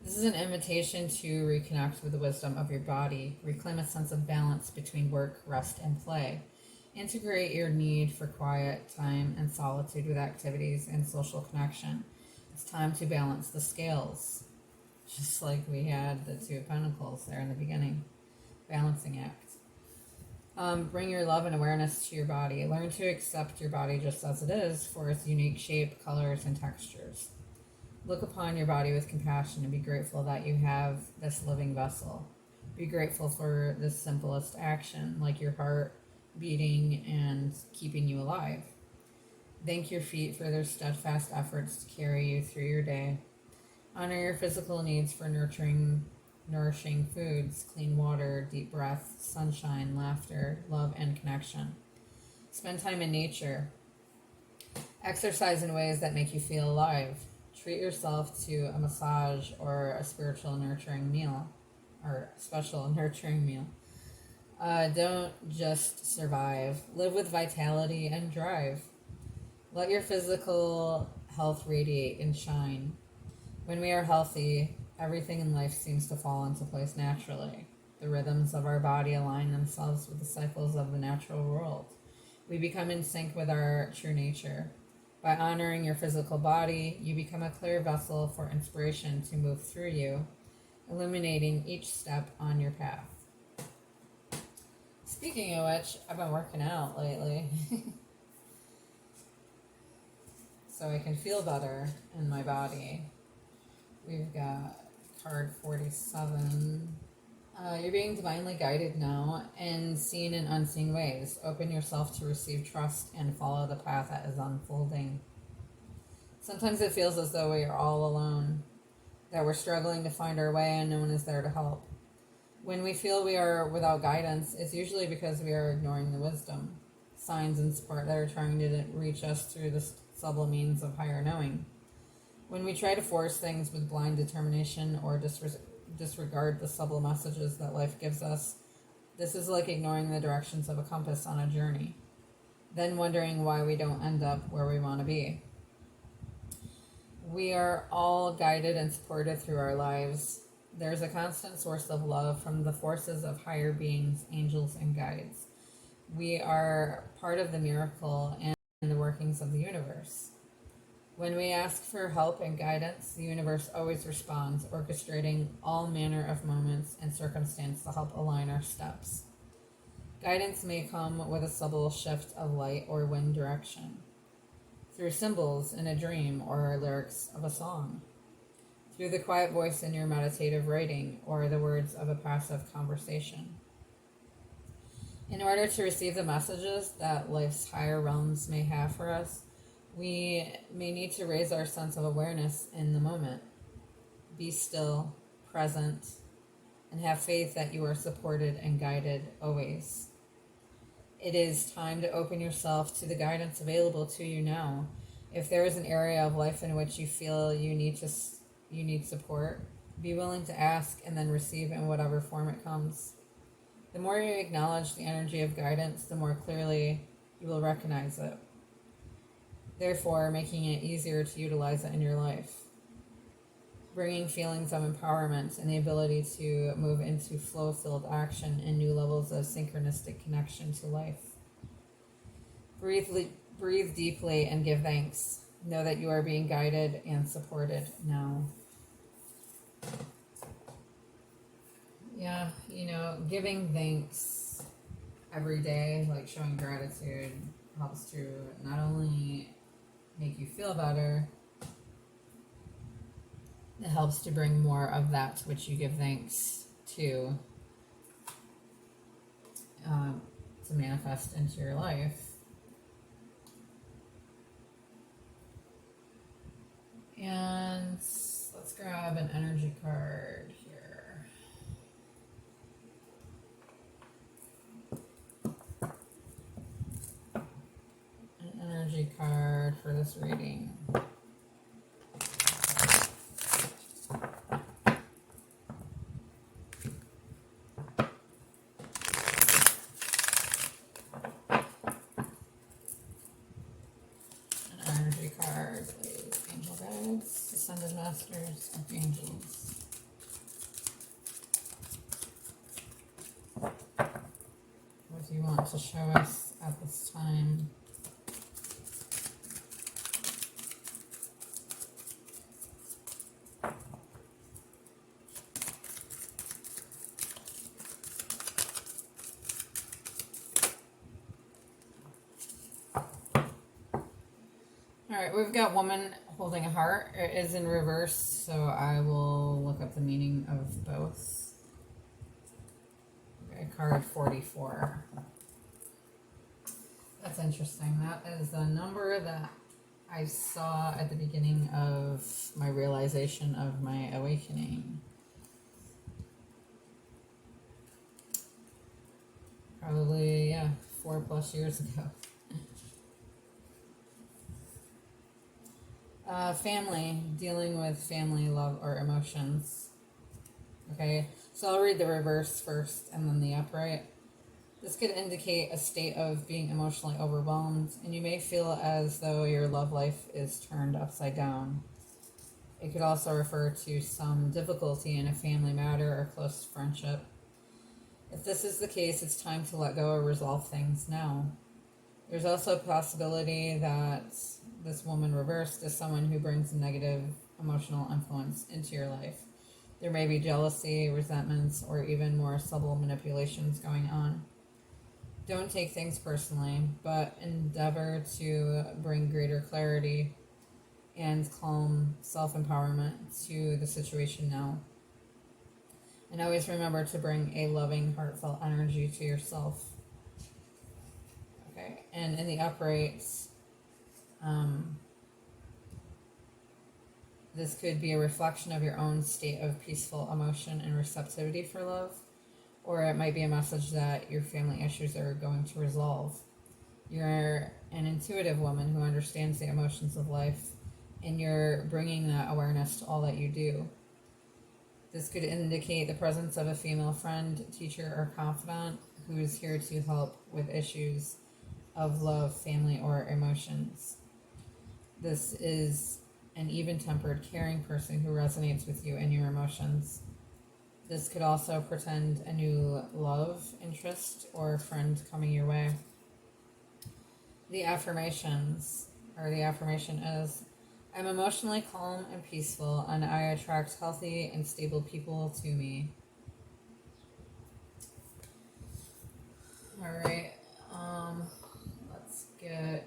This is an invitation to reconnect with the wisdom of your body, reclaim a sense of balance between work, rest, and play. Integrate your need for quiet time and solitude with activities and social connection. It's time to balance the scales, just like we had the Two of Pentacles there in the beginning. Balancing act. Bring your love and awareness to your body. Learn to accept your body just as it is for its unique shape, colors, and textures. Look upon your body with compassion and be grateful that you have this living vessel. Be grateful for the simplest action, like your heart beating and keeping you alive. Thank your feet for their steadfast efforts to carry you through your day. Honor your physical needs for nourishing foods, clean water, deep breath, sunshine, laughter, love, and connection. Spend time in nature. Exercise in ways that make you feel alive. Treat yourself to a massage or a spiritual nurturing meal, or special nurturing meal. Don't just survive. Live with vitality and drive. Let your physical health radiate and shine. When we are healthy, everything in life seems to fall into place naturally. The rhythms of our body align themselves with the cycles of the natural world. We become in sync with our true nature. By honoring your physical body, you become a clear vessel for inspiration to move through you, illuminating each step on your path. Speaking of which, I've been working out lately. So I can feel better in my body. We've got card 47. You're being divinely guided now and seen in unseen ways. Open yourself to receive trust and follow the path that is unfolding. Sometimes it feels as though we are all alone, that we're struggling to find our way and no one is there to help. When we feel we are without guidance, it's usually because we are ignoring the wisdom, signs, and support that are trying to reach us through the subtle means of higher knowing. When we try to force things with blind determination or disregard the subtle messages that life gives us, this is like ignoring the directions of a compass on a journey, then wondering why we don't end up where we want to be. We are all guided and supported through our lives. There's a constant source of love from the forces of higher beings, angels, and guides. We are part of the miracle and the workings of the universe. When we ask for help and guidance, the universe always responds, orchestrating all manner of moments and circumstances to help align our steps. Guidance may come with a subtle shift of light or wind direction, through symbols in a dream or lyrics of a song, through the quiet voice in your meditative writing or the words of a passive conversation. In order to receive the messages that life's higher realms may have for us, we may need to raise our sense of awareness in the moment. Be still, present, and have faith that you are supported and guided always. It is time to open yourself to the guidance available to you now. If there is an area of life in which you feel you need support, be willing to ask and then receive in whatever form it comes. The The more you acknowledge the energy of guidance, the more clearly you will recognize it, therefore making it easier to utilize it in your life, bringing feelings of empowerment and the ability to move into flow-filled action and new levels of synchronistic connection to life. Breathe deeply and give thanks. Know that you are being guided and supported now. Yeah, giving thanks every day, like showing gratitude, helps to not only make you feel better, it helps to bring more of that which you give thanks to manifest into your life. And let's grab an energy card here. An energy card for this reading. An energy card, please. Angel guides, ascended masters, archangels. What do you want to show us at this time? Alright, we've got woman holding a heart. It is in reverse, so I will look up the meaning of both. Okay, card 44. That's interesting. That is the number that I saw at the beginning of my realization of my awakening. Probably, 4+ years ago. Family, dealing with family, love, or emotions. Okay, so I'll read the reverse first and then the upright. This could indicate a state of being emotionally overwhelmed, and you may feel as though your love life is turned upside down. It could also refer to some difficulty in a family matter or close friendship. If this is the case, it's time to let go or resolve things now. There's also a possibility that this woman reversed is someone who brings a negative emotional influence into your life. There may be jealousy, resentments, or even more subtle manipulations going on. Don't take things personally, but endeavor to bring greater clarity and calm self-empowerment to the situation now. And always remember to bring a loving, heartfelt energy to yourself. Okay, and in the uprights, this could be a reflection of your own state of peaceful emotion and receptivity for love, or it might be a message that your family issues are going to resolve. You're an intuitive woman who understands the emotions of life, and you're bringing that awareness to all that you do. This could indicate the presence of a female friend, teacher, or confidant who is here to help with issues of love, family, or emotions. This is an even-tempered, caring person who resonates with you and your emotions. This could also portend a new love, interest, or friend coming your way. The affirmations, or the affirmation is, I'm emotionally calm and peaceful, and I attract healthy and stable people to me. Alright, let's get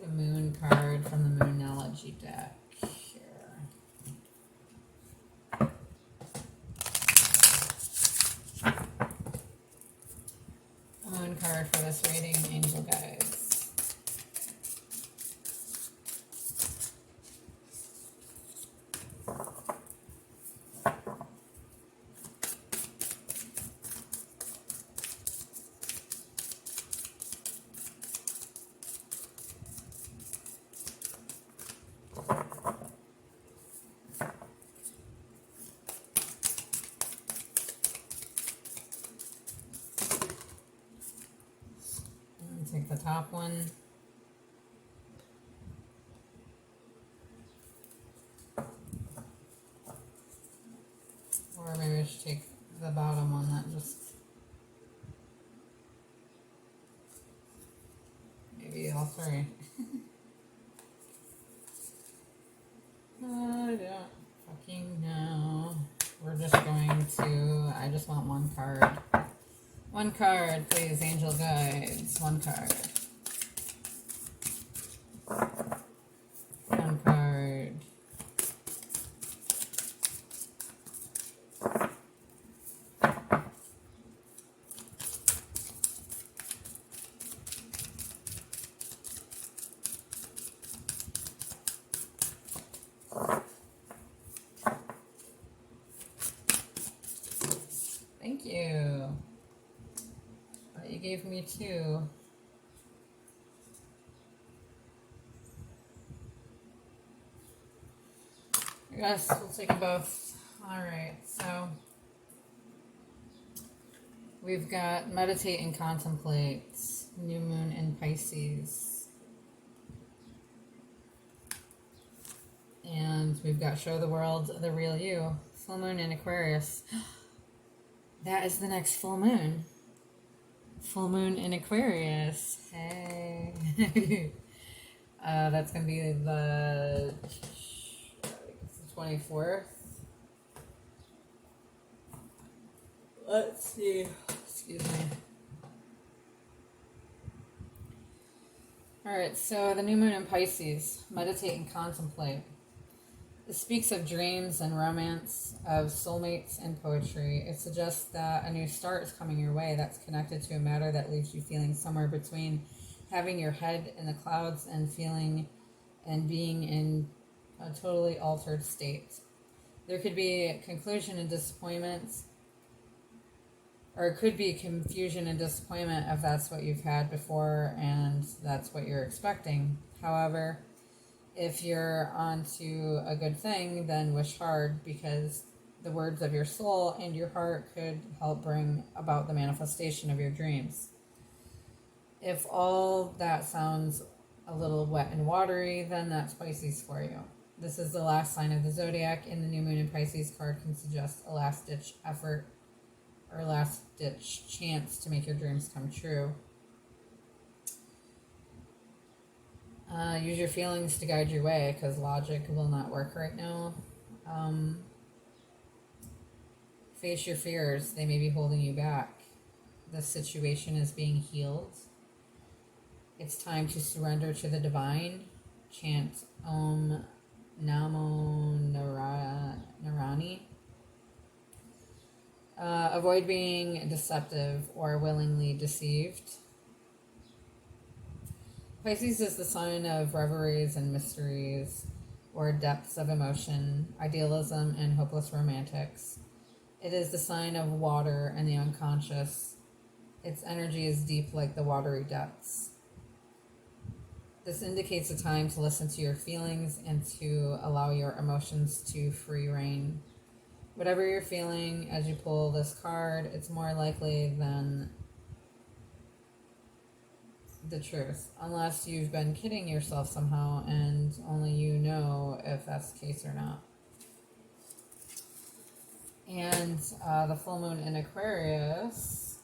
a moon card from the Moonology deck here. A moon card for this reading, angel guides. one. Or maybe I should take the bottom one that just... Maybe all three. I don't fucking know. We're just going to... I just want one card. One card, please, Angel Guides. One card. One card. Thank you. But you gave me two. Yes, we'll take them both. Alright, so we've got meditate and contemplate, new moon in Pisces. And we've got show the world the real you, full moon in Aquarius. That is the next full moon. Full moon in Aquarius. Hey. That's going to be the 24th. Let's see. Excuse me. Alright, so the new moon in Pisces. Meditate and contemplate. It speaks of dreams and romance, of soulmates and poetry. It suggests that a new start is coming your way that's connected to a matter that leaves you feeling somewhere between having your head in the clouds and feeling and being in a totally altered state. There could be conclusion and disappointment, or it could be confusion and disappointment if that's what you've had before and that's what you're expecting. However, if you're onto a good thing, then wish hard, because the words of your soul and your heart could help bring about the manifestation of your dreams. If all that sounds a little wet and watery, then that's Pisces for you. This is the last sign of the zodiac, and the new moon in Pisces card can suggest a last-ditch effort or last-ditch chance to make your dreams come true. Use your feelings to guide your way, because logic will not work right now. Face your fears. They may be holding you back. The situation is being healed. It's time to surrender to the divine. Chant Om Namo Narani. Avoid being deceptive or willingly deceived. Pisces is the sign of reveries and mysteries, or depths of emotion, idealism, and hopeless romantics. It is the sign of water and the unconscious. Its energy is deep like the watery depths. This indicates a time to listen to your feelings and to allow your emotions to free reign. Whatever you're feeling as you pull this card, it's more likely than the truth, unless you've been kidding yourself somehow and only you know if that's the case or not. And the full moon in Aquarius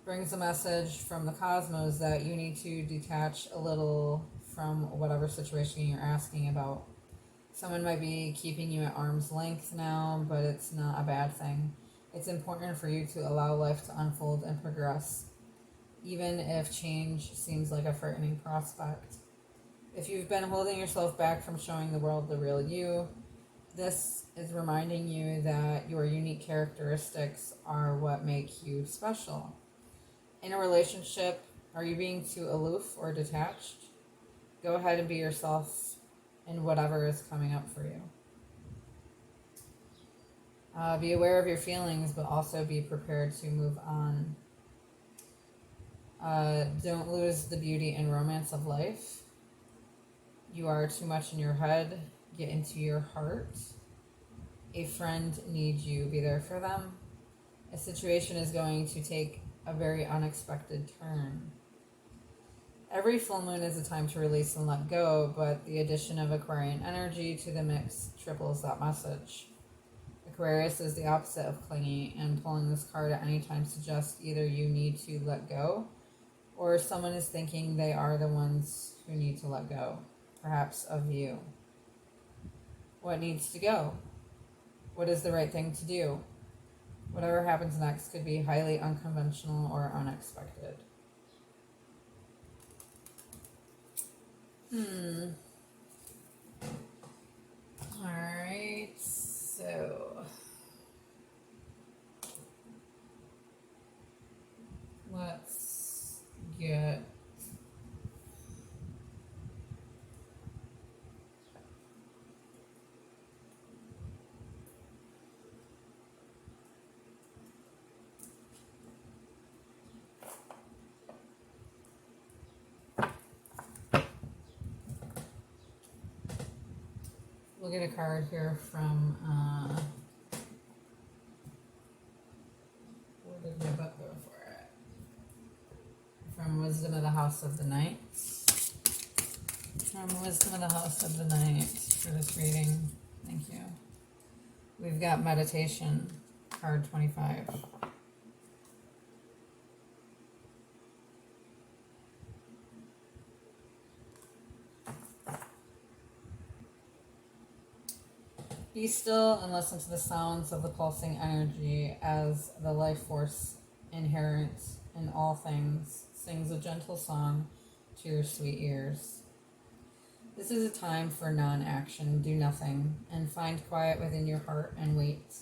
brings a message from the cosmos that you need to detach a little from whatever situation you're asking about. Someone might be keeping you at arm's length now, but it's not a bad thing. It's important for you to allow life to unfold and progress, even if change seems like a frightening prospect. If you've been holding yourself back from showing the world the real you, this is reminding you that your unique characteristics are what make you special. In a relationship, are you being too aloof or detached? Go ahead and be yourself in whatever is coming up for you. Be aware of your feelings, but also be prepared to move on. Don't lose the beauty and romance of life. You are too much in your head. Get into your heart. A friend needs you. Be there for them. A situation is going to take a very unexpected turn. Every full moon is a time to release and let go, but the addition of Aquarian energy to the mix triples that message. Aquarius is the opposite of clingy, and pulling this card at any time suggests either you need to let go, or someone is thinking they are the ones who need to let go, perhaps of you. What needs to go? What is the right thing to do? Whatever happens next could be highly unconventional or unexpected. Alright, so let's get we'll get a card here from where did my book go for it? From Wisdom of the House of the Night. From Wisdom of the House of the Night for this reading. Thank you. We've got Meditation, card 25. Be still and listen to the sounds of the pulsing energy as the life force inherent in all things sings a gentle song to your sweet ears. This is a time for non-action, do nothing, and find quiet within your heart and wait.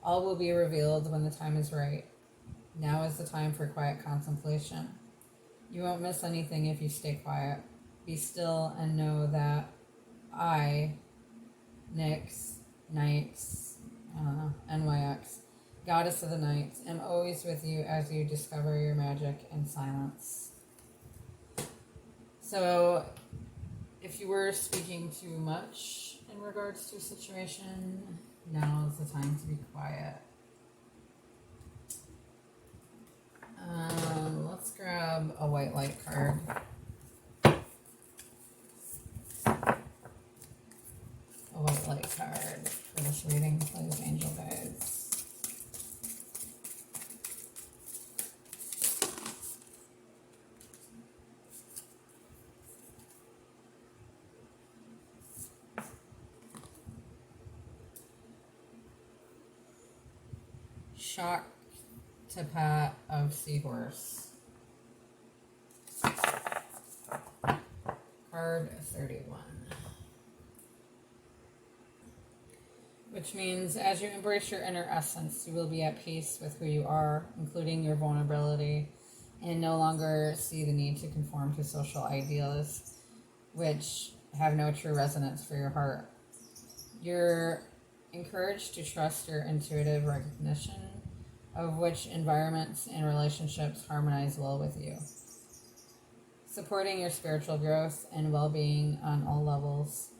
All will be revealed when the time is right. Now is the time for quiet contemplation. You won't miss anything if you stay quiet. Be still and know that I, Nyx, NYX, Goddess of the Night, am always with you as you discover your magic in silence. So, if you were speaking too much in regards to a situation, now is the time to be quiet. Let's grab a white light card. A white light card for this reading, please, angel guides. Shock to Pat of Seahorse. Card 31. Which means as you embrace your inner essence, you will be at peace with who you are, including your vulnerability, and no longer see the need to conform to social ideals, which have no true resonance for your heart. You're encouraged to trust your intuitive recognition of which environments and relationships harmonize well with you. Supporting your spiritual growth and well-being on all levels,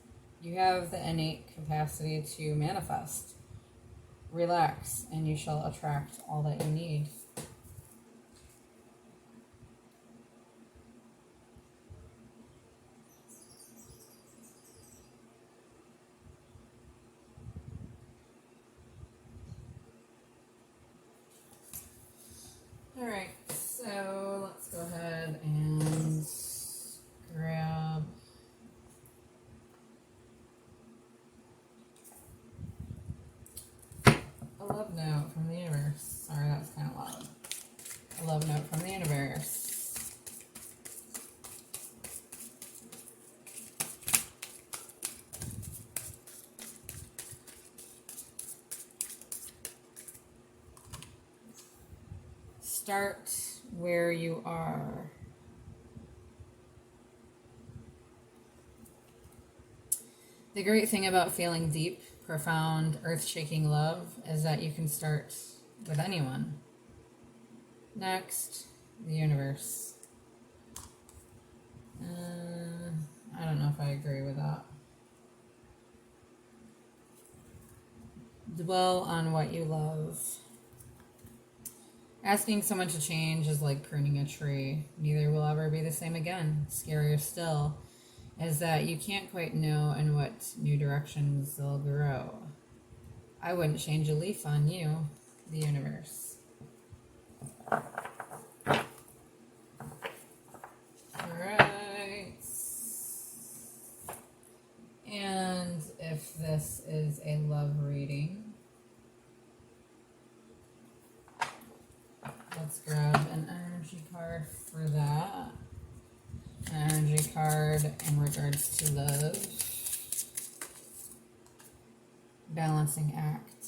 you have the innate capacity to manifest. Relax, and you shall attract all that you need. All right, so let's go ahead and grab a love note from the universe. Sorry, that was kind of loud. A love note from the universe. Start where you are. The great thing about feeling deep, profound, earth-shaking love is that you can start with anyone. Next, the universe. I don't know if I agree with that. Dwell on what you love. Asking someone to change is like pruning a tree. Neither will ever be the same again. Scarier still is that you can't quite know in what new directions they'll grow. I wouldn't change a leaf on you, the universe. Alright. And if this is a love reading, let's grab an energy card for that. An energy card in regards to love. Balancing act.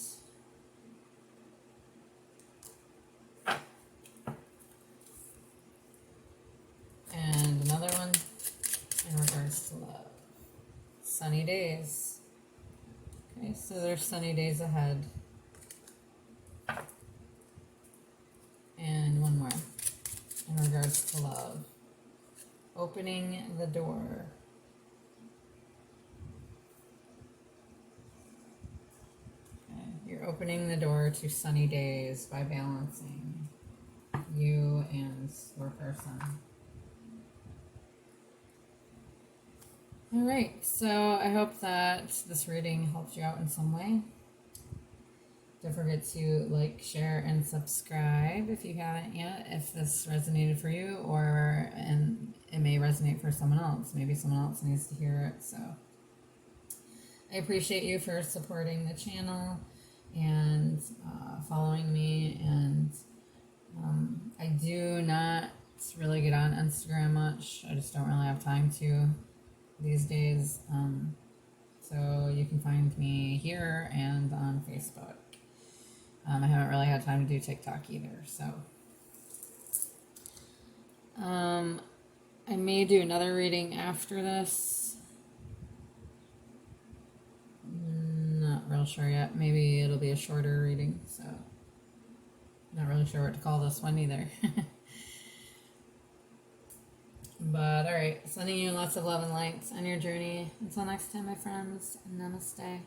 And another one in regards to love. Sunny days. Okay, so there's sunny days ahead. And one more in regards to love. Opening the door. Okay, you're opening the door to sunny days by balancing you and your person. Alright, so I hope that this reading helped you out in some way. Don't forget to like, share, and subscribe if you haven't yet, if this resonated for you, and it may resonate for someone else. Maybe someone else needs to hear it, so. I appreciate you for supporting the channel and following me, and I do not really get on Instagram much. I just don't really have time to these days, so you can find me here and on Facebook. I haven't really had time to do TikTok either, so I may do another reading after this. Not real sure yet. Maybe it'll be a shorter reading, so not really sure what to call this one either. But alright, sending you lots of love and light on your journey. Until next time, my friends, namaste.